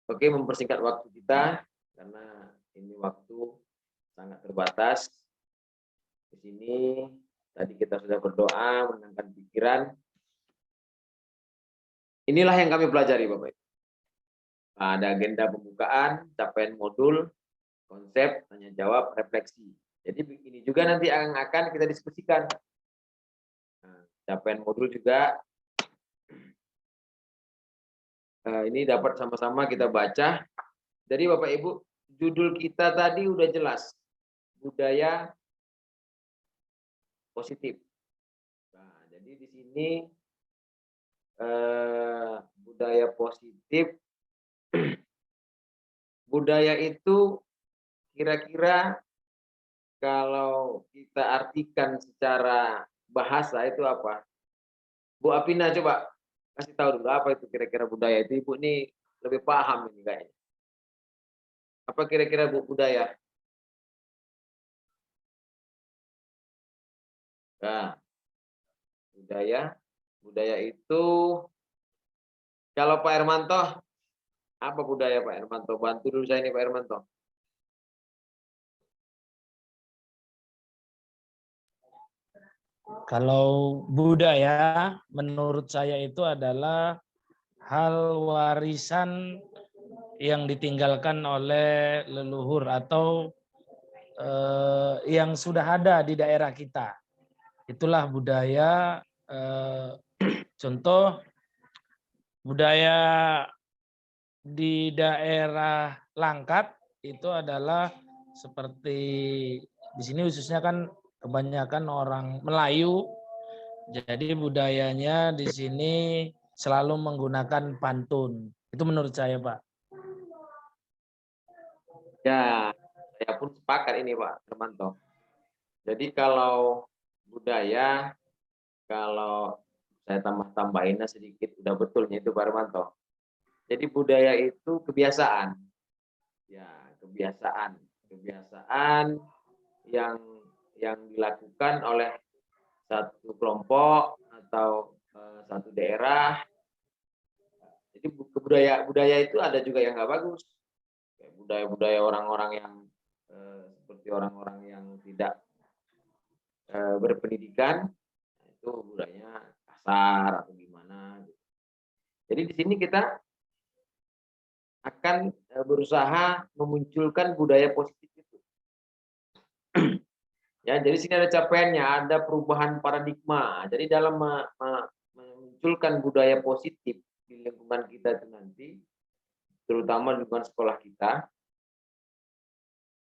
S2: Oke, mempersingkat waktu kita karena ini waktu sangat terbatas. Di sini tadi kita sudah berdoa, menenangkan pikiran. Inilah yang kami pelajari, Bapak Ibu. Ada agenda pembukaan, capaian modul, konsep, tanya jawab, refleksi. Jadi ini juga nanti akan kita diskusikan. Nah, capaian modul juga ini dapat sama-sama kita baca. Jadi Bapak Ibu, judul kita tadi udah jelas. Budaya positif. Nah, jadi di sini budaya positif. Budaya itu kira-kira kalau kita artikan secara bahasa itu apa? Bu Apina coba kasih tahu dulu apa itu kira-kira budaya itu. Ibu ini lebih paham ini kayaknya. Apa kira-kira Bu budaya? Nah, budaya itu kalau Pak Hermanto, apa budaya Pak Hermanto? Bantu dulu saya ini Pak Hermanto.
S7: Kalau budaya menurut saya itu adalah hal warisan yang ditinggalkan oleh leluhur atau yang sudah ada di daerah kita. Itulah budaya. Contoh budaya di daerah Langkat itu adalah seperti di sini khususnya kan kebanyakan orang Melayu. Jadi budayanya di sini selalu menggunakan pantun. Itu menurut saya, Pak.
S2: Ya, saya pun sepakat ini Pak Hermanto. Jadi kalau budaya, kalau saya tambah-tambahinnya sedikit, udah betulnya itu Pak Hermanto. Jadi budaya itu kebiasaan. Ya, kebiasaan yang dilakukan oleh satu kelompok atau satu daerah. Jadi budaya itu ada juga yang nggak bagus. Budaya-budaya orang-orang yang seperti orang-orang yang tidak berpendidikan, itu budayanya kasar atau gimana. Jadi di sini kita akan berusaha memunculkan budaya positif itu. Ya, jadi sini ada capaiannya, ada perubahan paradigma. Jadi dalam memunculkan budaya positif di lingkungan kita itu nanti, terutama lingkungan sekolah kita,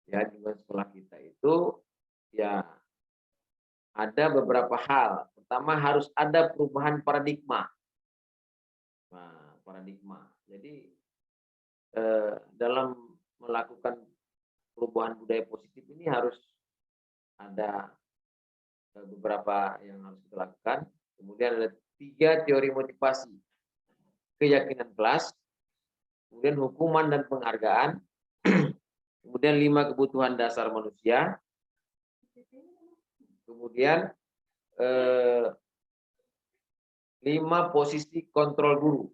S2: ya lingkungan sekolah kita itu, ya ada beberapa hal. Pertama harus ada perubahan paradigma. Nah, paradigma. Jadi dalam melakukan perubahan budaya positif ini harus ada beberapa yang harus kita lakukan. Kemudian ada 3 teori motivasi. Keyakinan kelas, kemudian hukuman dan penghargaan, kemudian 5 kebutuhan dasar manusia, kemudian 5 posisi kontrol guru,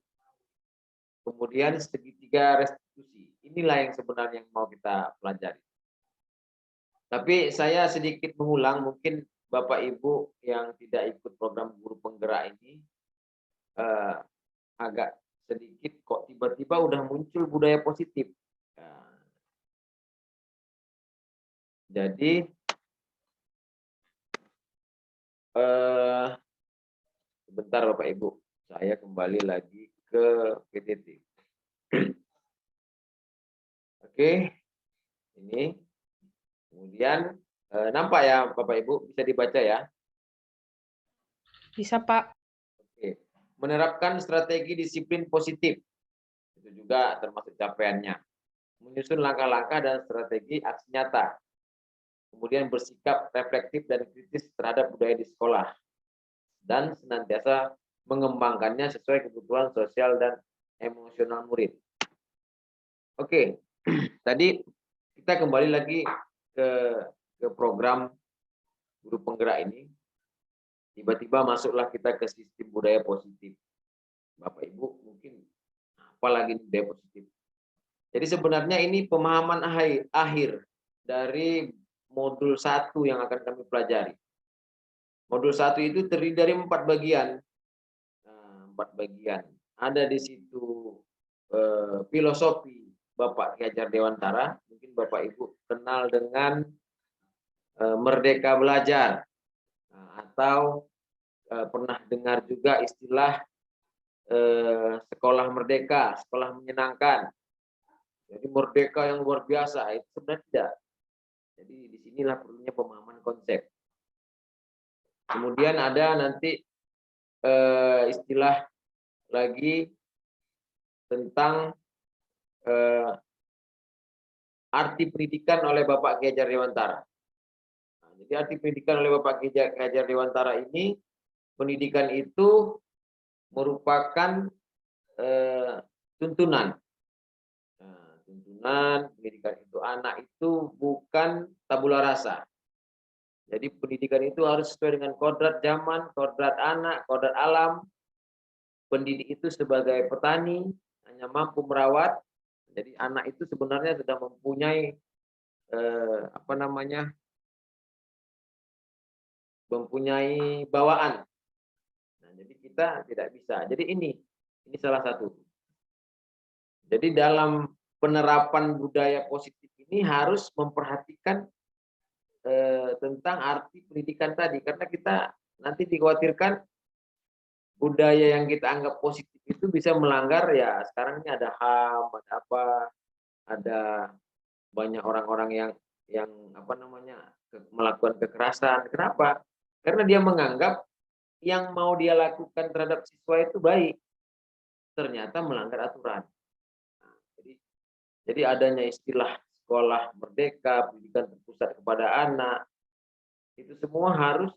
S2: kemudian segitiga restitusi. Inilah yang sebenarnya yang mau kita pelajari. Tapi saya sedikit mengulang, mungkin Bapak Ibu yang tidak ikut program guru penggerak ini agak sedikit kok tiba-tiba udah muncul budaya positif. Jadi sebentar Bapak Ibu, saya kembali lagi ke PTT. Oke, ini kemudian nampak ya Bapak Ibu, bisa dibaca ya?
S8: Bisa, Pak.
S2: Oke. Menerapkan strategi disiplin positif, itu juga termasuk capaiannya. Menyusun langkah-langkah dan strategi aksi nyata. Kemudian bersikap reflektif dan kritis terhadap budaya di sekolah. Dan senantiasa mengembangkannya sesuai kebutuhan sosial dan emosional murid. Oke, tadi kita kembali lagi ke program guru penggerak ini. Tiba-tiba masuklah kita ke sistem budaya positif. Bapak Ibu mungkin apalagi budaya positif. Jadi sebenarnya ini pemahaman akhir dari modul 1 yang akan kami pelajari. Modul 1 itu terdiri dari 4 bagian. Nah, 4 bagian. Ada di situ filosofi Bapak Ki Hajar Dewantara. Mungkin Bapak Ibu kenal dengan Merdeka Belajar. Nah, atau pernah dengar juga istilah sekolah merdeka, sekolah menyenangkan. Jadi merdeka yang luar biasa itu sebenarnya tidak. Jadi disinilah perlunya pemahaman konsep. Kemudian ada nanti istilah lagi tentang arti pendidikan oleh Bapak Ki Hajar Dewantara. Nah, jadi arti pendidikan oleh Bapak Ki Hajar Dewantara ini, pendidikan itu merupakan tuntunan. Nah, tuntunan pendidikan itu, anak itu bukan tabula rasa. Jadi pendidikan itu harus sesuai dengan kodrat zaman, kodrat anak, kodrat alam. Pendidik itu sebagai petani hanya mampu merawat. Jadi anak itu sebenarnya sudah mempunyai mempunyai bawaan. Nah, jadi kita tidak bisa. Jadi ini salah satu. Jadi dalam penerapan budaya positif ini harus memperhatikan tentang arti pendidikan tadi, karena kita nanti dikhawatirkan budaya yang kita anggap positif itu bisa melanggar. Ya sekarang ini ada HAM, ada apa, ada banyak orang-orang yang melakukan kekerasan. Kenapa? Karena dia menganggap yang mau dia lakukan terhadap siswa itu baik, ternyata melanggar aturan. Nah, jadi adanya istilah sekolah merdeka, pendidikan terpusat kepada anak, itu semua harus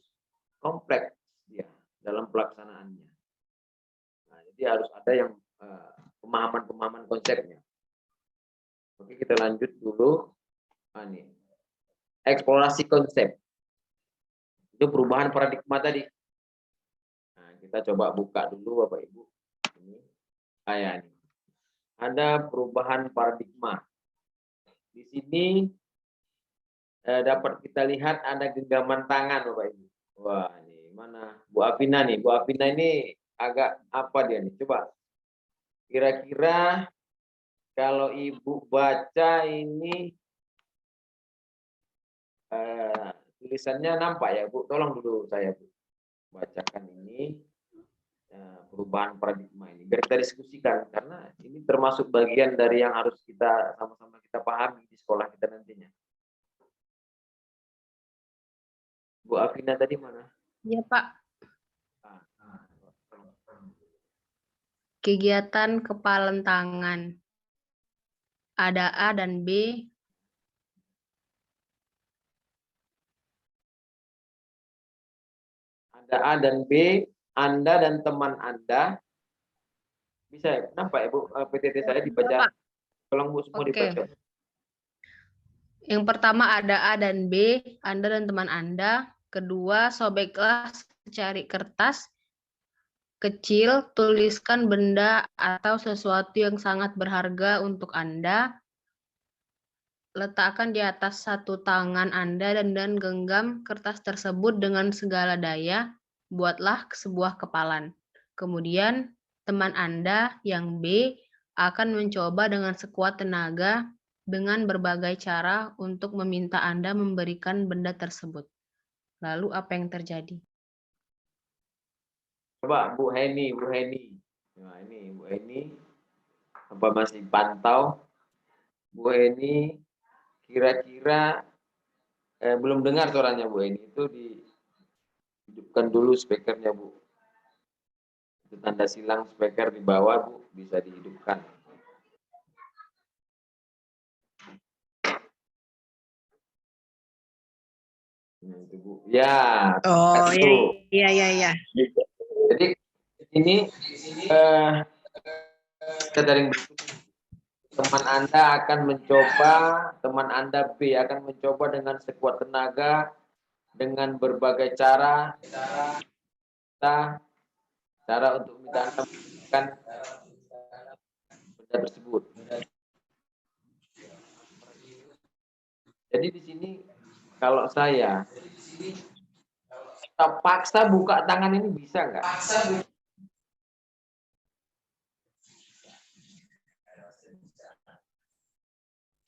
S2: kompleks ya dalam pelaksanaannya. Nah, jadi harus ada yang pemahaman konsepnya. Oke, kita lanjut dulu. Ini eksplorasi konsep. Itu perubahan paradigma tadi. Nah, kita coba buka dulu Bapak Ibu. Ini ini. Ada perubahan paradigma. Di sini dapat kita lihat ada genggaman tangan Bapak Ibu. Wah, ini mana Bu Afina nih? Bu Afina ini agak apa dia nih? Coba. Kira-kira kalau Ibu baca ini tulisannya nampak ya Bu? Tolong dulu saya Bu bacakan ini perubahan paradigma ini. Biar kita diskusikan, karena ini termasuk bagian dari yang harus kita sama-sama kita pahami di sekolah kita nantinya. Bu Afina tadi mana?
S8: Ya Pak. Kegiatan kepalan tangan. Ada A dan B.
S2: Ada A dan B, Anda dan teman Anda. Bisa ya? Kenapa ya Bu? PTT saya dibaca. Tolong Bu semua dibaca.
S8: Yang pertama ada A dan B, Anda dan teman Anda. Kedua, sobeklah secari kertas kecil, tuliskan benda atau sesuatu yang sangat berharga untuk Anda. Letakkan di atas satu tangan Anda dan genggam kertas tersebut dengan segala daya. Buatlah sebuah kepalan. Kemudian teman Anda yang B akan mencoba dengan sekuat tenaga dengan berbagai cara untuk meminta Anda memberikan benda tersebut. Lalu apa yang terjadi?
S2: Coba Bu Heni. Nah, ini Bu Heni. Apa masih pantau? Bu Heni kira-kira belum dengar suaranya Bu Heni. Itu dihidupkan dulu speakernya Bu. Itu tanda silang speaker di bawah Bu, bisa dihidupkan. Nah, itu Bu. Ya.
S8: Oh iya.
S2: Jadi ini dari teman Anda akan mencoba, teman Anda B akan mencoba dengan sekuat tenaga, dengan berbagai cara untuk minta Anda melakukan benda tersebut. Jadi di sini kalau saya kita paksa buka tangan ini bisa nggak?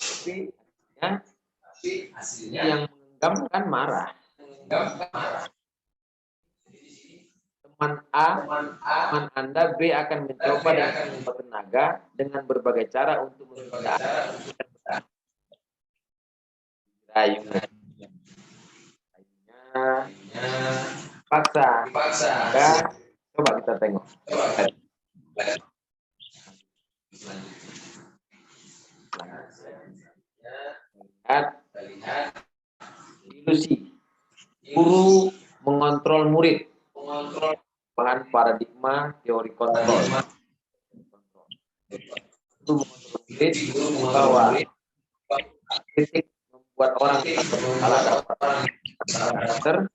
S2: Tapi hasilnya yang menggenggam kan marah. Teman Anda B akan mencoba dengan tenaga dengan berbagai cara untuk meminta rayunya paksa. Ya, coba kita tengok. Lihat ilusi guru mengontrol murid, bahan paradigma teori kontrol. Itu mengontrol murid bahwa kritik membuat orang salah karakter,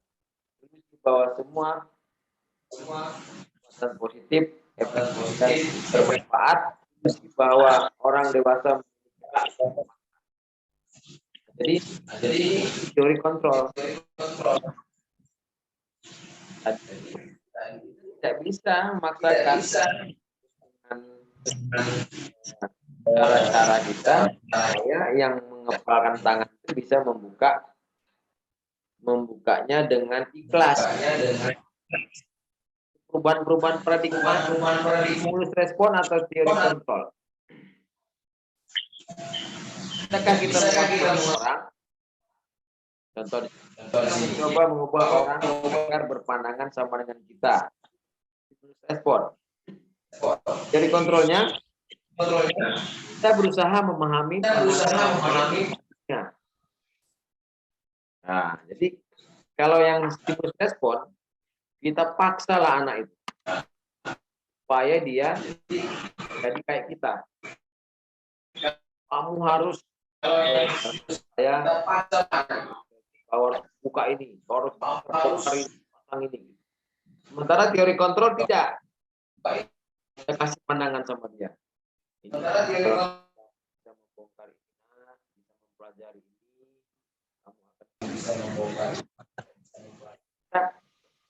S2: bahwa semua dan positif, dan bermanfaat, bahwa orang dewasa. Jadi teori kontrol tidak bisa memaksakan cara-cara kita yang mengepalkan tangan itu bisa membukanya dengan ikhlas. Perubahan paradigma, stimulus respon atau teori kontrol. Ketika kita mengubah orang, contoh mencoba mengubah orang agar berpandangan sama dengan kita. Stimulus respon. Dari kontrolnya, kita berusaha memahami. Nah, jadi kalau yang stimulus respon, kita paksalah anak itu supaya dia jadi kayak kita. Kamu harus harus buka ini, harus bongkar ini, pasang ini. Sementara teori kontrol tidak. Kita kasih pandangan sama dia. Ini bisa membongkar ini, bisa mempelajari ini, kamu akan bisa membongkar.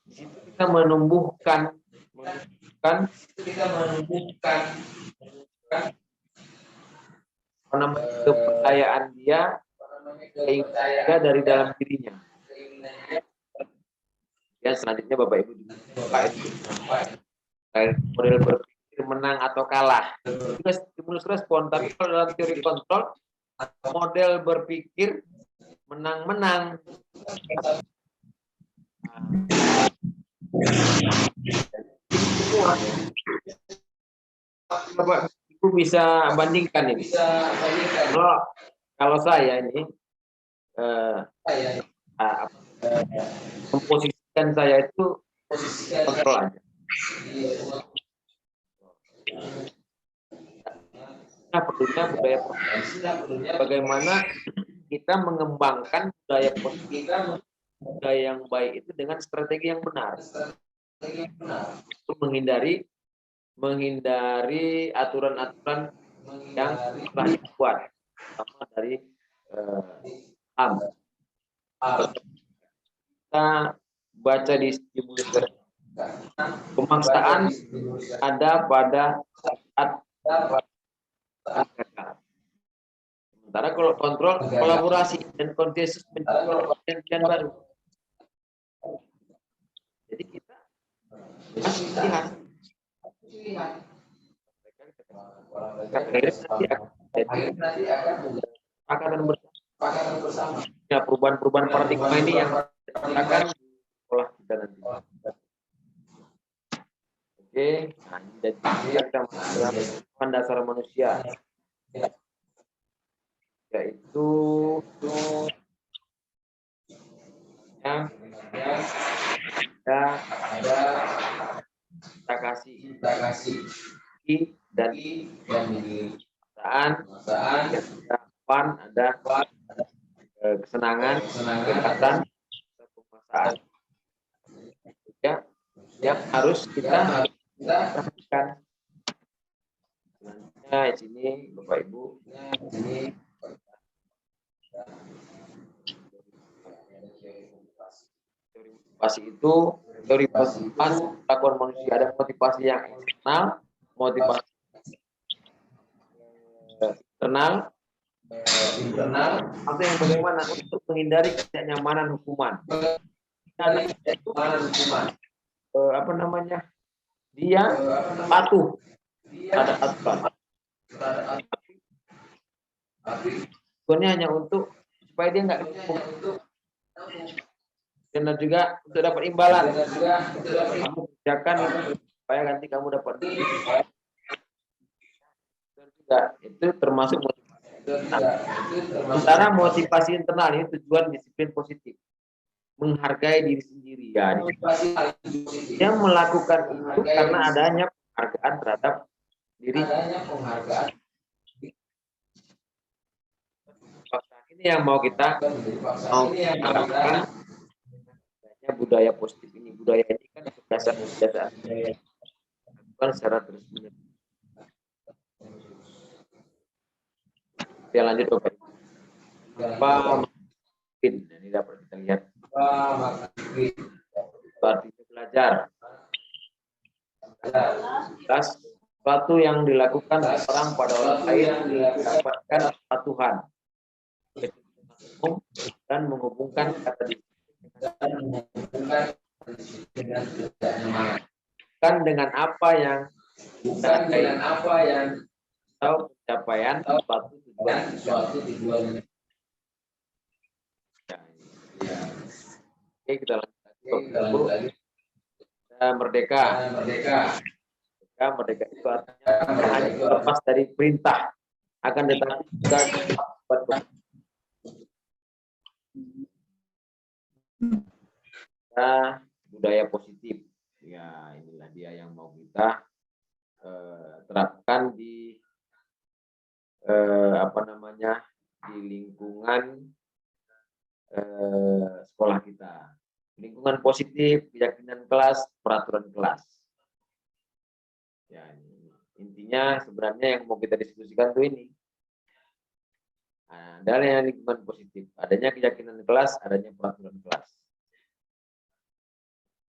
S2: Di situ kita menumbuhkan kepercayaan dia dari dalam dirinya. Ya, selanjutnya Bapak Ibu model berpikir menang atau kalah. Itu stimulus respon, tapi kalau dalam teori kontrol model berpikir menang-menang. Bapak Ibu bisa bandingkan ini. Kalau saya ini memposisikan saya itu kontrol aja. Nah, perlunya budaya profesi, bagaimana kita mengembangkan budaya positif, budaya yang baik itu dengan strategi yang benar untuk menghindari aturan-aturan yang telah dibuat, sama dari kita baca di stimulus pemaksaan ada pada saat sementara kalau kontrol kolaborasi dan konsensus menciptakan penelitian baru. Jadi kita masih lihat nanti akan bersama. Ya, perubahan paradigma ini yang akan sekolah kita nanti. Oke, nah, jadi kita dasar manusia, yaitu ada kita kasih I dan kesenangan, kegiatan, penguasaan. Ya, yang harus kita perhatikan. Selanjutnya di sini Bapak Ibu, ini teori motivasi itu teori motivasi kelakuan manusia. Ada motivasi yang eksternal, motivasi internal, atau yang bagaimana untuk menghindari ketidaknyamanan hukuman. Dan itu apa namanya? Dia patuh ada aturan. Tujuannya hanya untuk supaya dia nggak dan juga untuk dapat imbalan. Kamu kerjakan supaya nanti kamu dapat. Dan juga itu termasuk sementara motivasi internal ini tujuan disiplin positif, menghargai diri sendiri ya. Dia melakukan itu karena adanya penghargaan terhadap diri. Ini yang mau kita harapkan budaya positif ini. Budaya ini kan kebiasaan bukan secara terus menerus. Kita lanjut Bapak. Apa ini dapat kita lihat. Artinya belajar. Sesuatu yang dilakukan orang pada orang lain mendapatkan kepatuhan dan menghubungkan kata diri dengan apa yang atau pencapaian suatu tujuan. Oke, kita lanjut lagi. Merdeka itu artinya hanya lepas dari perintah, akan tetapi juga budaya positif. Ya, inilah dia yang mau kita terapkan di di lingkungan sekolah kita. Lingkungan positif, keyakinan kelas, peraturan kelas. Ya, intinya sebenarnya yang mau kita diskusikan tuh ini. Adanya lingkungan positif, adanya keyakinan kelas, adanya peraturan kelas.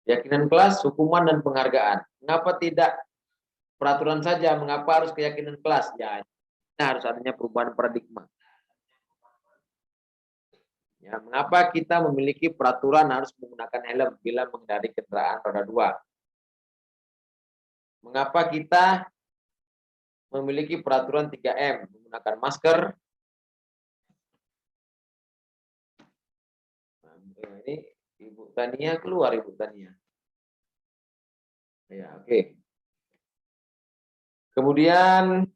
S2: Keyakinan kelas, hukuman dan penghargaan. Mengapa tidak peraturan saja? Mengapa harus keyakinan kelas? Ya, harus adanya perubahan paradigma. Ya, mengapa kita memiliki peraturan harus menggunakan helm bila mengendari kendaraan roda 2? Mengapa kita memiliki peraturan 3M, menggunakan masker? Nah, ini Ibu Tania keluar, Ibu Tania. Ya, oke. Kemudian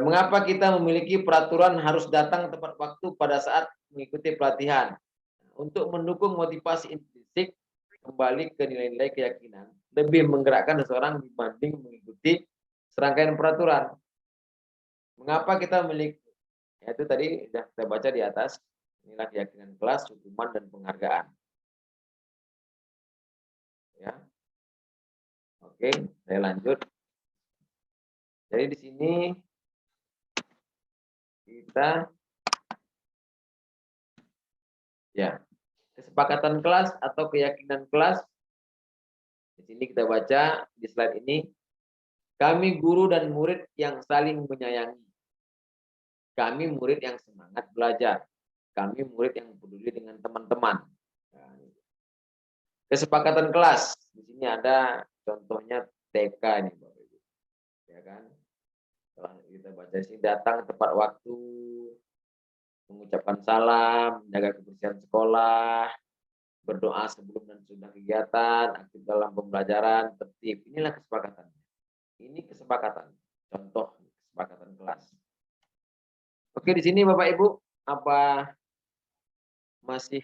S2: mengapa kita memiliki peraturan harus datang tepat waktu pada saat mengikuti pelatihan? Untuk mendukung motivasi intrinsik kembali ke nilai-nilai keyakinan, lebih menggerakkan seseorang dibanding mengikuti serangkaian peraturan. Mengapa kita memiliki? Ya, itu tadi sudah kita baca di atas. Inilah keyakinan kelas, hukuman dan penghargaan. Ya. Oke, saya lanjut. Jadi di sini kita ya kesepakatan kelas atau keyakinan kelas. Di sini kita baca di slide ini, kami guru dan murid yang saling menyayangi. Kami murid yang semangat belajar. Kami murid yang peduli dengan teman-teman. Kesepakatan kelas. Di sini ada contohnya TK ini, Bapak Ibu. Ya kan? Setelah kita baca sini, datang tepat waktu, mengucapkan salam, menjaga kebersihan sekolah, berdoa sebelum dan sudah kegiatan, aktif dalam pembelajaran, tertib. Inilah kesepakatan. Ini kesepakatan. Contoh kesepakatan kelas. Oke, di sini Bapak Ibu, apa masih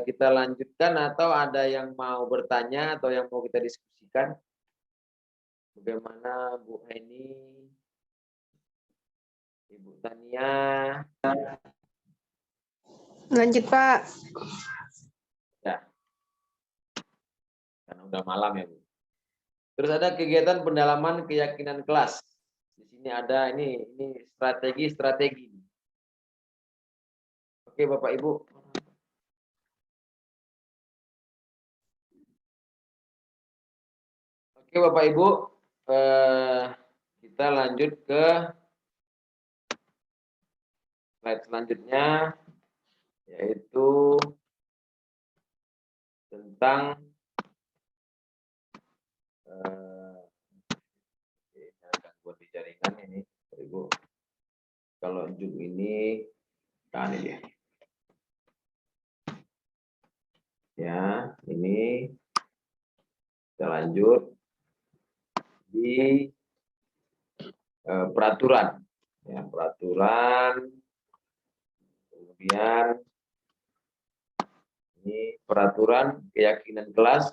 S2: kita lanjutkan atau ada yang mau bertanya atau yang mau kita diskusikan? Bagaimana Bu Heni? Ibu Tania.
S8: Lanjut, Pak.
S2: Ya. Karena udah malam ya, Bu. Terus ada kegiatan pendalaman keyakinan kelas. Di sini ada ini strategi. Oke, Bapak Ibu. Oke, Bapak Ibu. Kita lanjut ke slide selanjutnya, yaitu tentang gangguan di jaringan ini, Ibu. Kalau Zoom ini, nah ini dia. Ya, ini kita lanjut di peraturan. Ya, peraturan. Kemudian ini peraturan keyakinan kelas,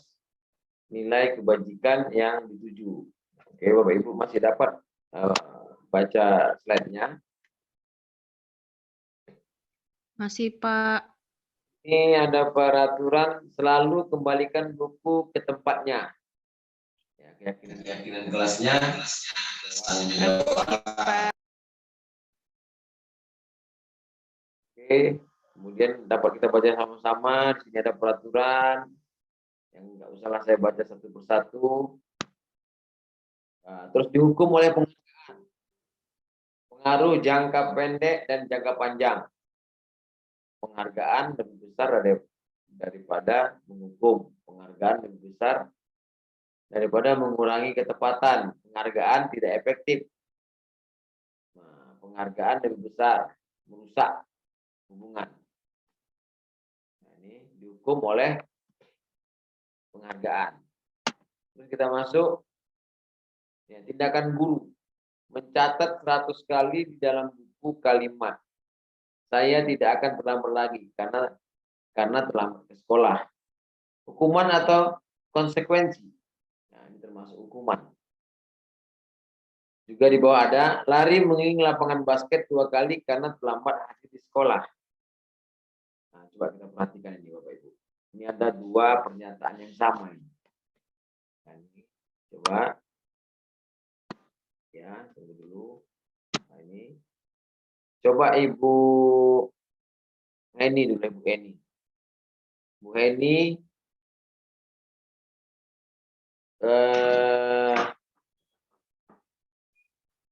S2: nilai kebajikan yang dituju. Oke, Bapak Ibu masih dapat baca slide-nya?
S8: Masih, Pak.
S2: Ini ada peraturan selalu kembalikan buku ke tempatnya. Ya, keyakinan kelasnya. Oke, kemudian dapat kita baca sama-sama. Di sini ada peraturan yang nggak usahlah saya baca satu persatu. Nah, terus dihukum oleh pengaruh jangka pendek dan jangka panjang. Penghargaan lebih besar daripada menghukum. Penghargaan lebih besar daripada mengurangi ketepatan. Penghargaan tidak efektif. Nah, penghargaan lebih besar, merusak hubungan. Nah, ini dihukum oleh penghargaan. Terus kita masuk ya, tindakan guru. Mencatat 100 kali di dalam buku kalimat. Saya tidak akan terlambat lagi karena terlambat ke sekolah. Hukuman atau konsekuensi. Nah, ini termasuk hukuman. Juga di bawah ada lari mengelilingi lapangan basket 2 kali karena terlambat hadir di sekolah. Nah, coba kita perhatikan ini Bapak Ibu. Ini ada 2 pernyataan yang sama ini. Nah, ini coba ya, tunggu dulu. Nah, ini coba Ibu Heni dulu, Ibu Heni. Bu Heni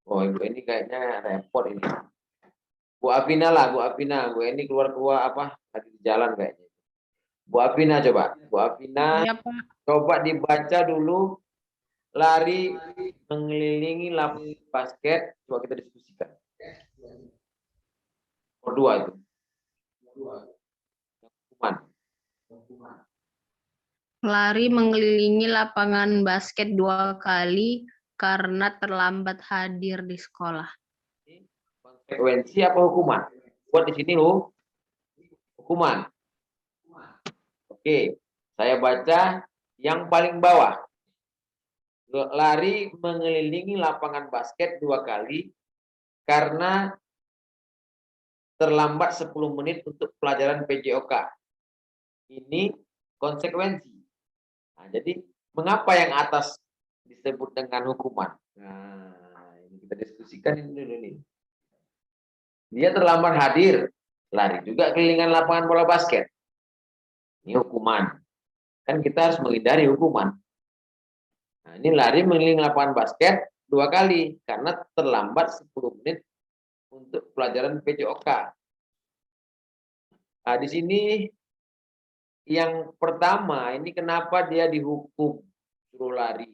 S2: Ibu Heni kayaknya repot ini. Bu Afina lah, Bu Afina. Bu Heni keluar apa? Lagi di jalan kayaknya. Bu Afina coba. Bu Afina,
S8: Iya, Pak.
S2: coba dibaca dulu lari mengelilingi lapangan basket. Coba kita diskusikan. Nomor 2 itu. Hukuman.
S8: Lari mengelilingi lapangan basket 2 kali karena terlambat hadir di sekolah.
S2: Konsekuensi apa hukuman? Buat di sini loh. Hukuman. Oke, saya baca yang paling bawah. Lari mengelilingi lapangan basket 2 kali karena terlambat 10 menit untuk pelajaran PJOK. Ini konsekuensi. Nah, jadi mengapa yang atas disebut dengan hukuman? Nah, ini kita diskusikan ini dulu nih. Dia terlambat hadir, lari juga kelilingan lapangan bola basket. Ini hukuman. Kan kita harus menghindari hukuman. Nah, ini lari mengelilingi lapangan basket 2 kali karena terlambat 10 menit untuk pelajaran PJOK. Nah, di sini yang pertama, ini kenapa dia dihukum suruh lari.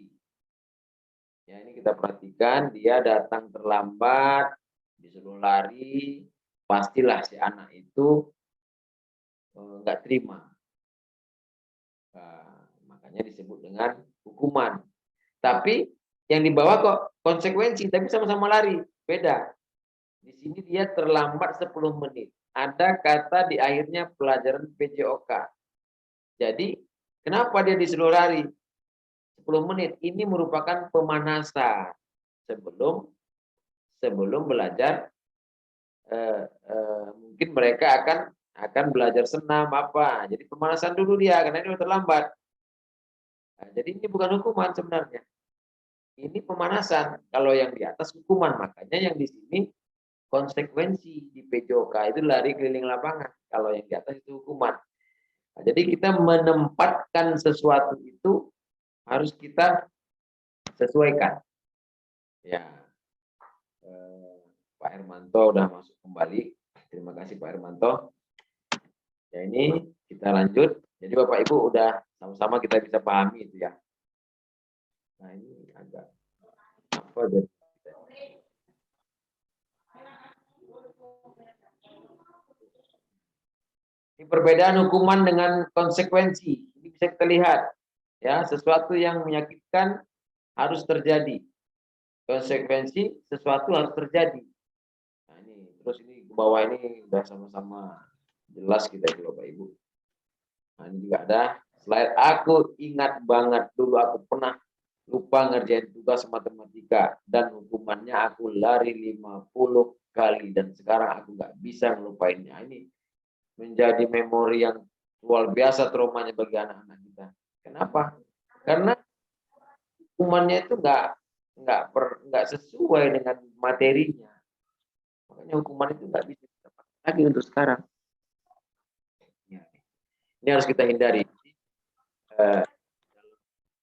S2: Ya, ini kita perhatikan, dia datang terlambat, disuruh lari, pastilah si anak itu nggak terima. Nah, makanya disebut dengan hukuman. Tapi yang dibawa kok konsekuensi, tapi sama-sama lari, beda. Di sini dia terlambat 10 menit. Ada kata di akhirnya pelajaran PJOK. Jadi, kenapa dia disuruh lari 10 menit? Ini merupakan pemanasan sebelum belajar
S9: mungkin mereka akan belajar senam apa. Jadi pemanasan dulu dia karena ini udah terlambat. Nah, jadi ini bukan hukuman sebenarnya. Ini pemanasan. Kalau yang di atas hukuman, makanya yang di sini konsekuensi di PJOK itu lari keliling lapangan. Kalau yang di atas itu hukuman. Nah, jadi kita menempatkan sesuatu itu harus kita sesuaikan. Ya, Pak Hermanto udah masuk kembali. Terima kasih Pak Hermanto. Ya ini kita lanjut. Jadi Bapak Ibu udah sama-sama kita bisa pahami itu ya. Nah ini agak apa jadi? Ini perbedaan hukuman dengan konsekuensi. Ini bisa kita lihat. Ya, sesuatu yang menyakitkan harus terjadi. Konsekuensi sesuatu harus terjadi. Nah, ini terus ini ke bawah ini udah sama-sama jelas kita itu Bapak Ibu. Nah, ini juga ada slide. Aku ingat banget dulu aku pernah lupa ngerjain tugas matematika dan hukumannya aku lari 50 kali dan sekarang aku nggak bisa ngelupainnya. Ini menjadi memori yang luar biasa traumanya bagi anak-anak kita. Kenapa? Karena hukumannya itu nggak sesuai dengan materinya. Makanya hukuman itu nggak bisa dapat lagi untuk sekarang. Ya. Ini harus kita hindari.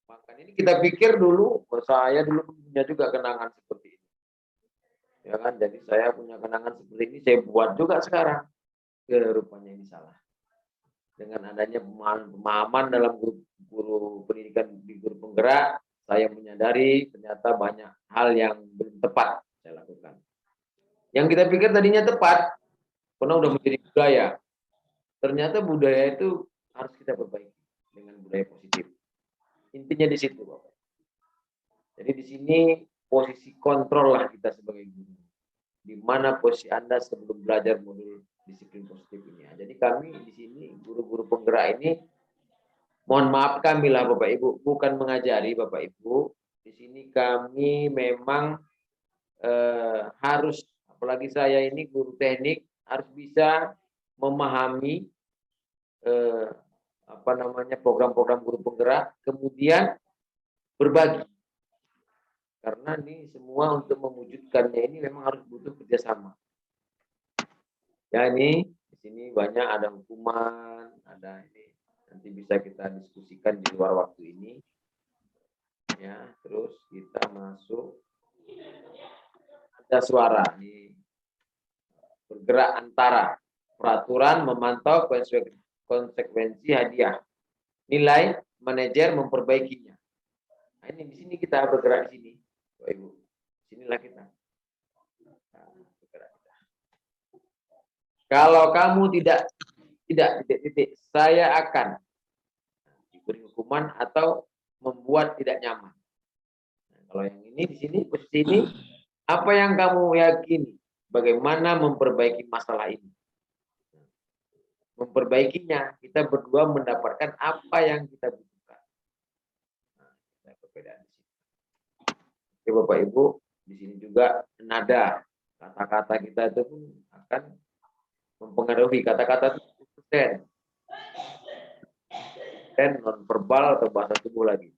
S9: Makanya ini kita pikir dulu, saya dulu punya juga kenangan seperti ini. Ya kan, jadi saya punya kenangan seperti ini, saya buat juga sekarang. Rupanya ini salah. Dengan adanya pemahaman dalam guru pendidikan di guru penggerak, saya menyadari ternyata banyak hal yang belum tepat saya lakukan. Yang kita pikir tadinya tepat, karena udah menjadi budaya. Ternyata budaya itu harus kita perbaiki dengan budaya positif. Intinya di situ, Bapak. Jadi di sini posisi kontrol lah kita sebagai guru. Di mana posisi Anda sebelum belajar modul disiplin positif ini. Jadi kami di sini guru-guru penggerak ini, mohon maaf kami lah Bapak Ibu, bukan mengajari Bapak Ibu. Di sini kami memang harus, apalagi saya ini guru teknik, harus bisa memahami program-program guru penggerak, kemudian berbagi. Karena ini semua untuk mewujudkannya ini memang harus butuh kerjasama. Ya ini di sini banyak ada hukuman, ada ini nanti bisa kita diskusikan di luar waktu ini. Ya, terus kita masuk ada suara nih, bergerak antara peraturan memantau konsekuensi hadiah, nilai manajer memperbaikinya. Nah, ini di sini kita bergerak di sini, Bapak Ibu. Sinilah kita. Kalau kamu tidak titik, saya akan diberi hukuman atau membuat tidak nyaman. Nah, kalau yang ini di sini posisi ini, apa yang kamu yakini? Bagaimana memperbaiki masalah ini? Memperbaikinya, kita berdua mendapatkan apa yang kita butuhkan. Nah, perbedaan di sini. Oke, Bapak Ibu, di sini juga nada kata-kata kita itu pun akan mempengaruhi kata-kata itu dan non verbal atau bahasa tubuh lagi.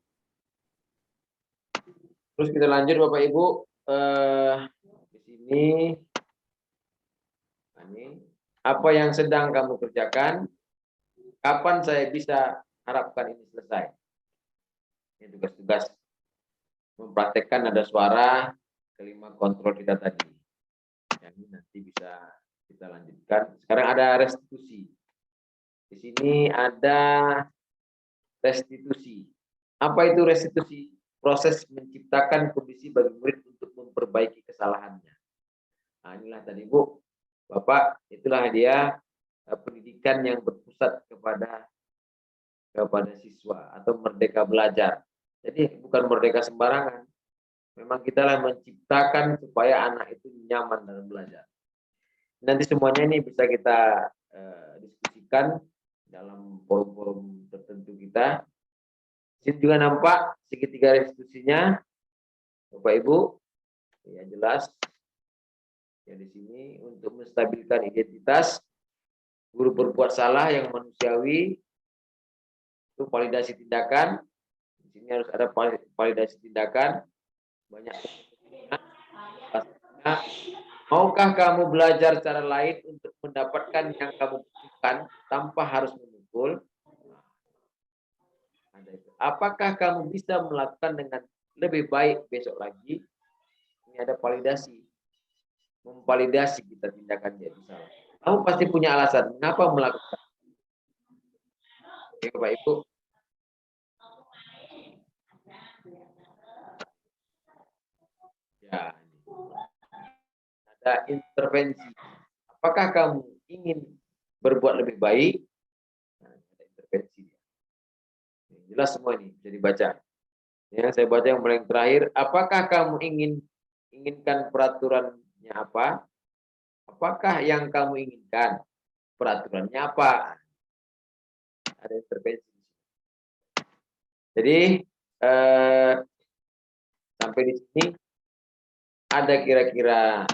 S9: Terus kita lanjut Bapak Ibu, di sini ini apa yang sedang kamu kerjakan, kapan saya bisa harapkan ini selesai. Ini tugas-tugas mempraktekkan nada suara, kelima kontrol kita tadi. Yang ini nanti bisa kita lanjutkan. Sekarang ada restitusi. Di sini ada restitusi. Apa itu restitusi? Proses menciptakan kondisi bagi murid untuk memperbaiki kesalahannya. Nah, inilah tadi Bu, Bapak, itulah dia pendidikan yang berpusat kepada siswa atau merdeka belajar. Jadi bukan merdeka sembarangan. Memang kita lah menciptakan supaya anak itu nyaman dalam belajar. Nanti semuanya ini bisa kita diskusikan dalam forum-forum tertentu kita. Sini juga nampak segitiga restitusinya, Bapak Ibu, ya jelas. Ya di sini untuk menstabilkan identitas guru berbuat salah yang manusiawi itu validasi tindakan. Di sini harus ada validasi tindakan. Banyak. Maukah kamu belajar cara lain untuk mendapatkan yang kamu butuhkan tanpa harus memukul? Apakah kamu bisa melakukan dengan lebih baik besok lagi? Ini ada validasi. Memvalidasi kita tindakan jadi salah. Kamu pasti punya alasan mengapa melakukan. Oke, Bapak Ibu. Ya, ada intervensi. Apakah kamu ingin berbuat lebih baik? Nah, ada intervensi. Jelas semua ini bisa dibaca. Ya, saya baca yang paling terakhir. Apakah kamu inginkan peraturannya apa? Apakah yang kamu inginkan peraturannya apa? Ada intervensi. Jadi sampai di sini ada kira-kira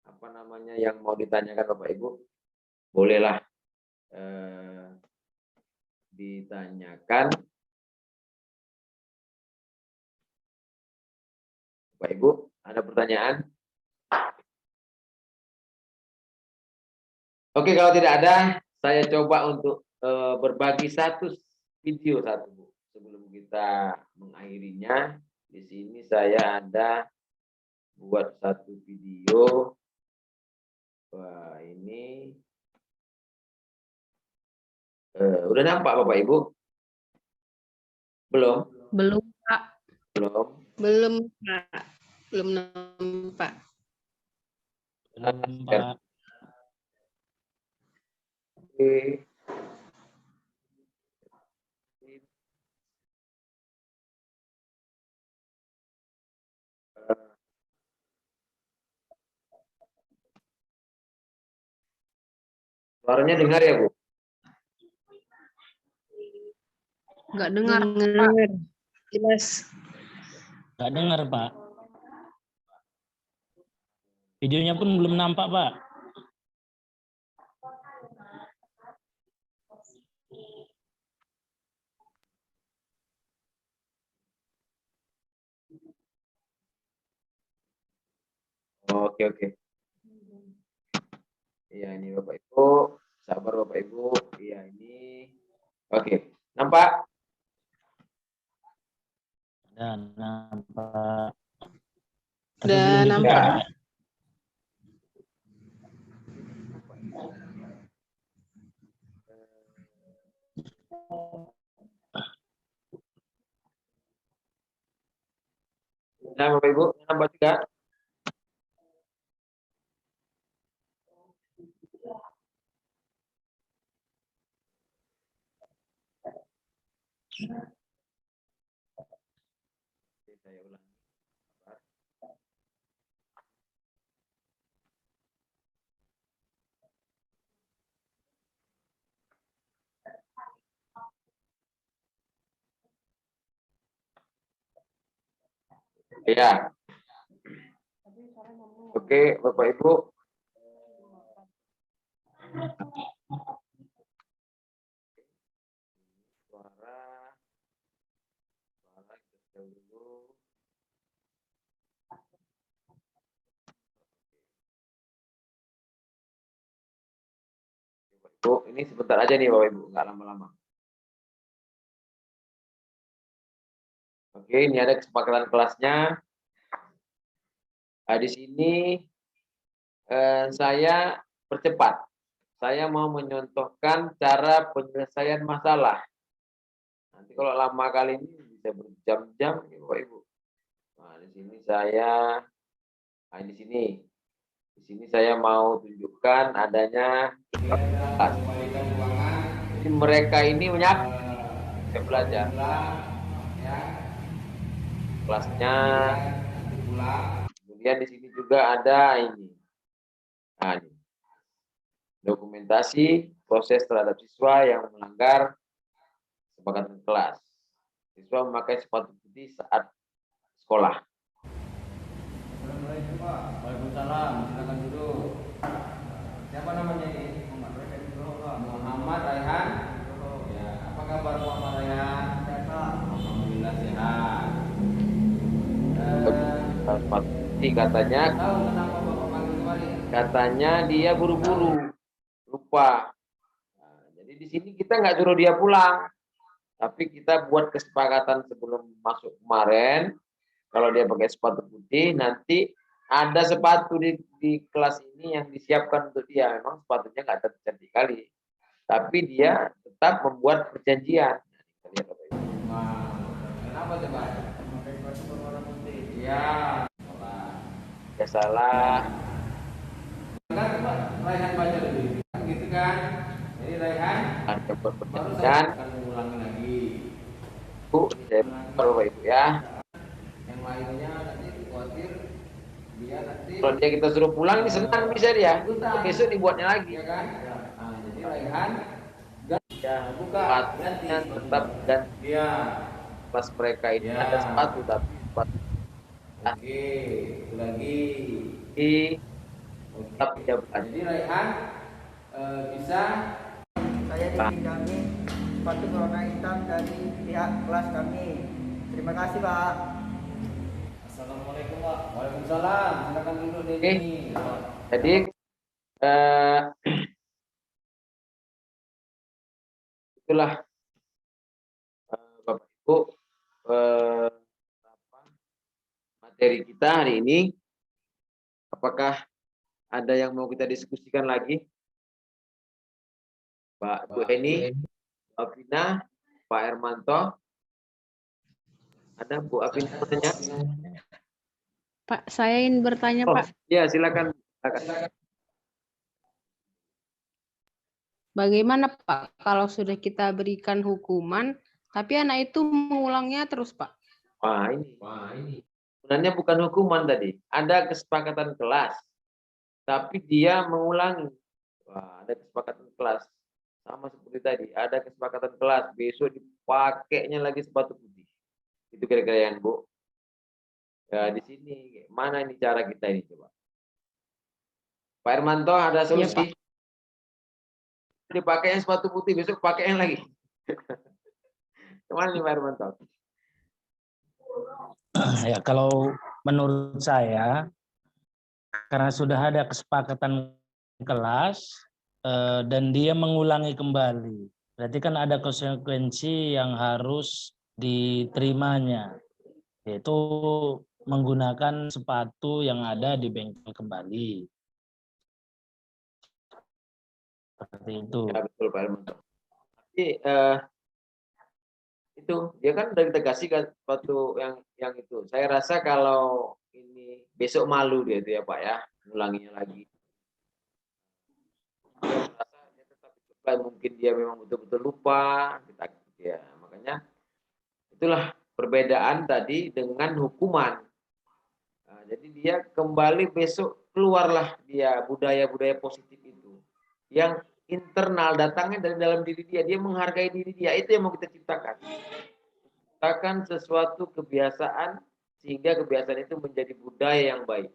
S9: apa namanya yang mau ditanyakan Bapak Ibu? Bolehlah ditanyakan. Bapak Ibu, ada pertanyaan? Oke, kalau tidak ada, saya coba untuk berbagi satu video Bu. Sebelum kita mengakhirinya, di sini saya ada buat satu video. Wah, ini udah nampak Bapak Ibu? Belum?
S8: Belum, Pak.
S9: Belum.
S8: Belum, Pak. Belum nampak.
S7: Belum, Pak.
S9: Oke. Suaranya dengar ya, Bu?
S8: Nggak dengar, Pak. Jelas.
S7: Nggak dengar, Pak. Videonya pun belum nampak, Pak.
S9: Oke, oke. Iya, ini Bapak Ibu. Sabar Bapak Ibu. Iya, ini. Oke. Nampak?
S7: Dan nampak.
S8: Dan nampak.
S9: Nah, Bapak Ibu, nampak juga? Oke, saya ulangi. Ya. Oke, Bapak Ibu. Suara kita jauh dulu. Bu, ini sebentar aja nih Bapak Ibu, nggak lama-lama. Oke, ini ada kesepakatan kelasnya. Nah, di sini saya percepat. Saya mau menyontohkan cara penyelesaian masalah. Nanti kalau lama kali ini bisa berjam-jam, ya Bapak Ibu. Nah, di sini saya, nah di sini saya mau tunjukkan adanya kelas. Mereka ini banyak saya belajar. Kelasnya. Kemudian di sini juga ada ini. Nah, ini. Dokumentasi proses terhadap siswa yang melanggar kesepakatan kelas. Siswa memakai sepatu putih saat sekolah.
S2: Assalamualaikum, Pak. Waalaikumsalam. Silakan duduk.
S9: katanya
S2: Tahu kenapa Bapak panggil kembali?
S9: katanya dia buru-buru, lupa. Nah, jadi di sini kita nggak suruh dia pulang, tapi kita buat kesepakatan sebelum masuk kemarin. Kalau dia pakai sepatu putih, nanti ada sepatu di kelas ini yang disiapkan untuk dia. Memang sepatunya nggak cantik kali, tapi dia tetap membuat perjanjian. Nah, kita lihat apa itu.
S2: Nah, kenapa coba?
S6: Memakai sepatu berwarna putih.
S2: Iya.
S9: Ya salah.
S2: Kan Pak, Raihan baca dulu. Gitu kan? Jadi Raihan
S9: Ada buat
S2: baru
S9: perjanjian.
S2: saya akan mengulangi lagi.
S9: Bu, saya Bapak Ibu ya.
S2: Yang lainnya nanti khawatir dia nanti
S9: Kalau dia kita suruh pulang, ini senang bisa dia. Besok dibuatnya lagi.
S2: ya kan? Nah, jadi Raihan
S9: Ya,
S2: buka
S9: sepatunya tetap dan
S2: Iya.
S9: kelas mereka ini
S2: Ya.
S9: ada sepatu, tapi sepatu
S2: Oke, itu lagi.
S9: tetap tidak bukan.
S2: Jadi Raihan bisa
S6: Saya dipinjami sepatu berwarna hitam dari pihak kelas kami. Terima kasih, Pak.
S3: Assalamualaikum Pak.
S2: Waalaikumsalam. Silakan duduk di
S9: Oke.
S2: sini.
S9: Jadi eh, itulah Bapak Ibu materi kita hari ini. Apakah ada yang mau kita diskusikan lagi? Pak Bu Eni, Pak Vina, Pak Hermanto. Ada Bu Afina bertanya?
S8: Pak, saya ingin bertanya,
S9: Oh,
S8: Pak.
S9: ya silakan. Silakan.
S8: Bagaimana, Pak, kalau sudah kita berikan hukuman, tapi anak itu mengulangnya terus, Pak?
S9: Wah ini. Sebenarnya bukan hukuman tadi. Ada kesepakatan kelas, tapi dia mengulangi. Wah, ada kesepakatan kelas. Sama seperti tadi, ada kesepakatan kelas. Besok dipakainya lagi sepatu putih. Itu kira-kira yang Bu. Ya, di sini mana ini cara kita ini coba. Pak Hermanto ada solusi? Dipakai yang sepatu putih, besok pakai yang lagi. Kemana nih Pak Hermanto?
S7: Ya, kalau menurut saya, karena sudah ada kesepakatan kelas dan dia mengulangi kembali, berarti kan ada konsekuensi yang harus diterimanya, yaitu menggunakan sepatu yang ada di bengkel kembali. Seperti itu.
S9: Ya betul Pak Hermanto. Tapi itu dia kan udah kita kasih kan sepatu yang itu. Saya rasa kalau ini besok malu dia itu ya Pak ya, ngulanginya lagi. Dia merasa dia tetap coba, mungkin dia memang betul-betul lupa, kita ya makanya itulah perbedaan tadi dengan hukuman. Nah, jadi dia kembali besok keluarlah dia budaya-budaya positif itu yang internal datangnya dari dalam diri dia menghargai diri dia, itu yang mau kita ciptakan. Ciptakan sesuatu kebiasaan sehingga kebiasaan itu menjadi budaya yang baik.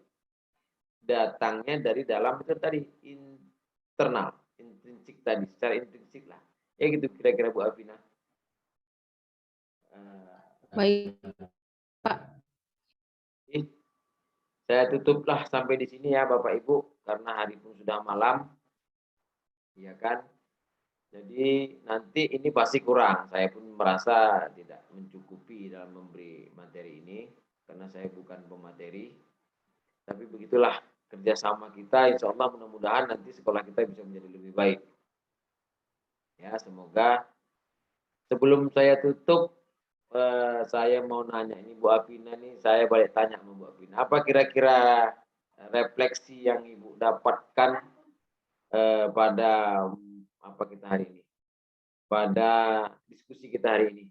S9: Datangnya dari dalam itu tadi internal, intrinsik tadi, secara intrinsik lah. Ya gitu kira-kira Bu Afina.
S8: Baik, Pak.
S9: Saya tutuplah sampai di sini ya Bapak Ibu, karena hari pun sudah malam. Iya kan? Jadi nanti ini pasti kurang. Saya pun merasa tidak mencukupi dalam memberi materi ini, karena saya bukan pemateri. Tapi begitulah kerjasama kita, insya Allah mudah-mudahan nanti sekolah kita bisa menjadi lebih baik. Ya, semoga sebelum saya tutup, saya mau nanya ini Bu Afina nih, saya balik tanya sama Bu Afina. Apa kira-kira refleksi yang Ibu dapatkan pada apa kita hari ini? Pada diskusi kita hari ini.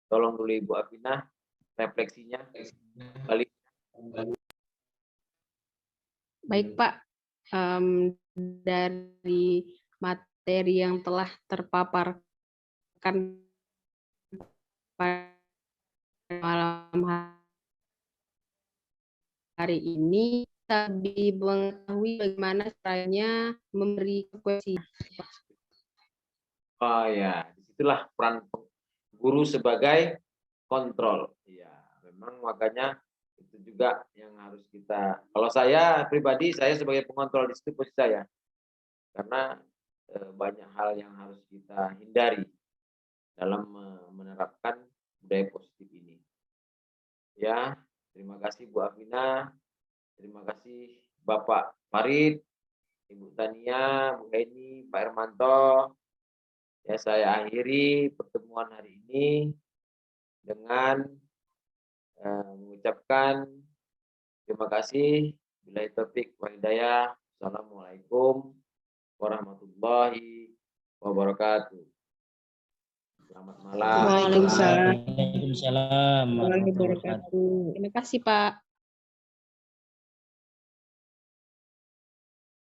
S9: Tolong dulu Ibu Afina refleksinya. Balik.
S8: Baik, Pak. Dari materi yang telah terpaparkan pada malam hari ini, kita mengetahui bagaimana caranya memberi konsekuensi.
S9: Oh ya, disitulah peran guru sebagai kontrol. Ya, memang makanya Itu juga yang harus kita, kalau saya pribadi, saya sebagai pengontrol di situ posisi saya. Karena banyak hal yang harus kita hindari dalam menerapkan budaya positif ini. Ya, terima kasih Bu Afina, terima kasih Bapak Farid, Ibu Tania, Bu Heni, Pak Hermanto. Ya, saya akhiri pertemuan hari ini dengan mengucapkan terima kasih. Billahi taufik wal hidayah. Assalamualaikum warahmatullahi wabarakatuh. Selamat malam.
S8: Waalaikumsalam
S7: Waalaikumsalam warahmatullahi wabarakatuh.
S8: Terima kasih, Pak.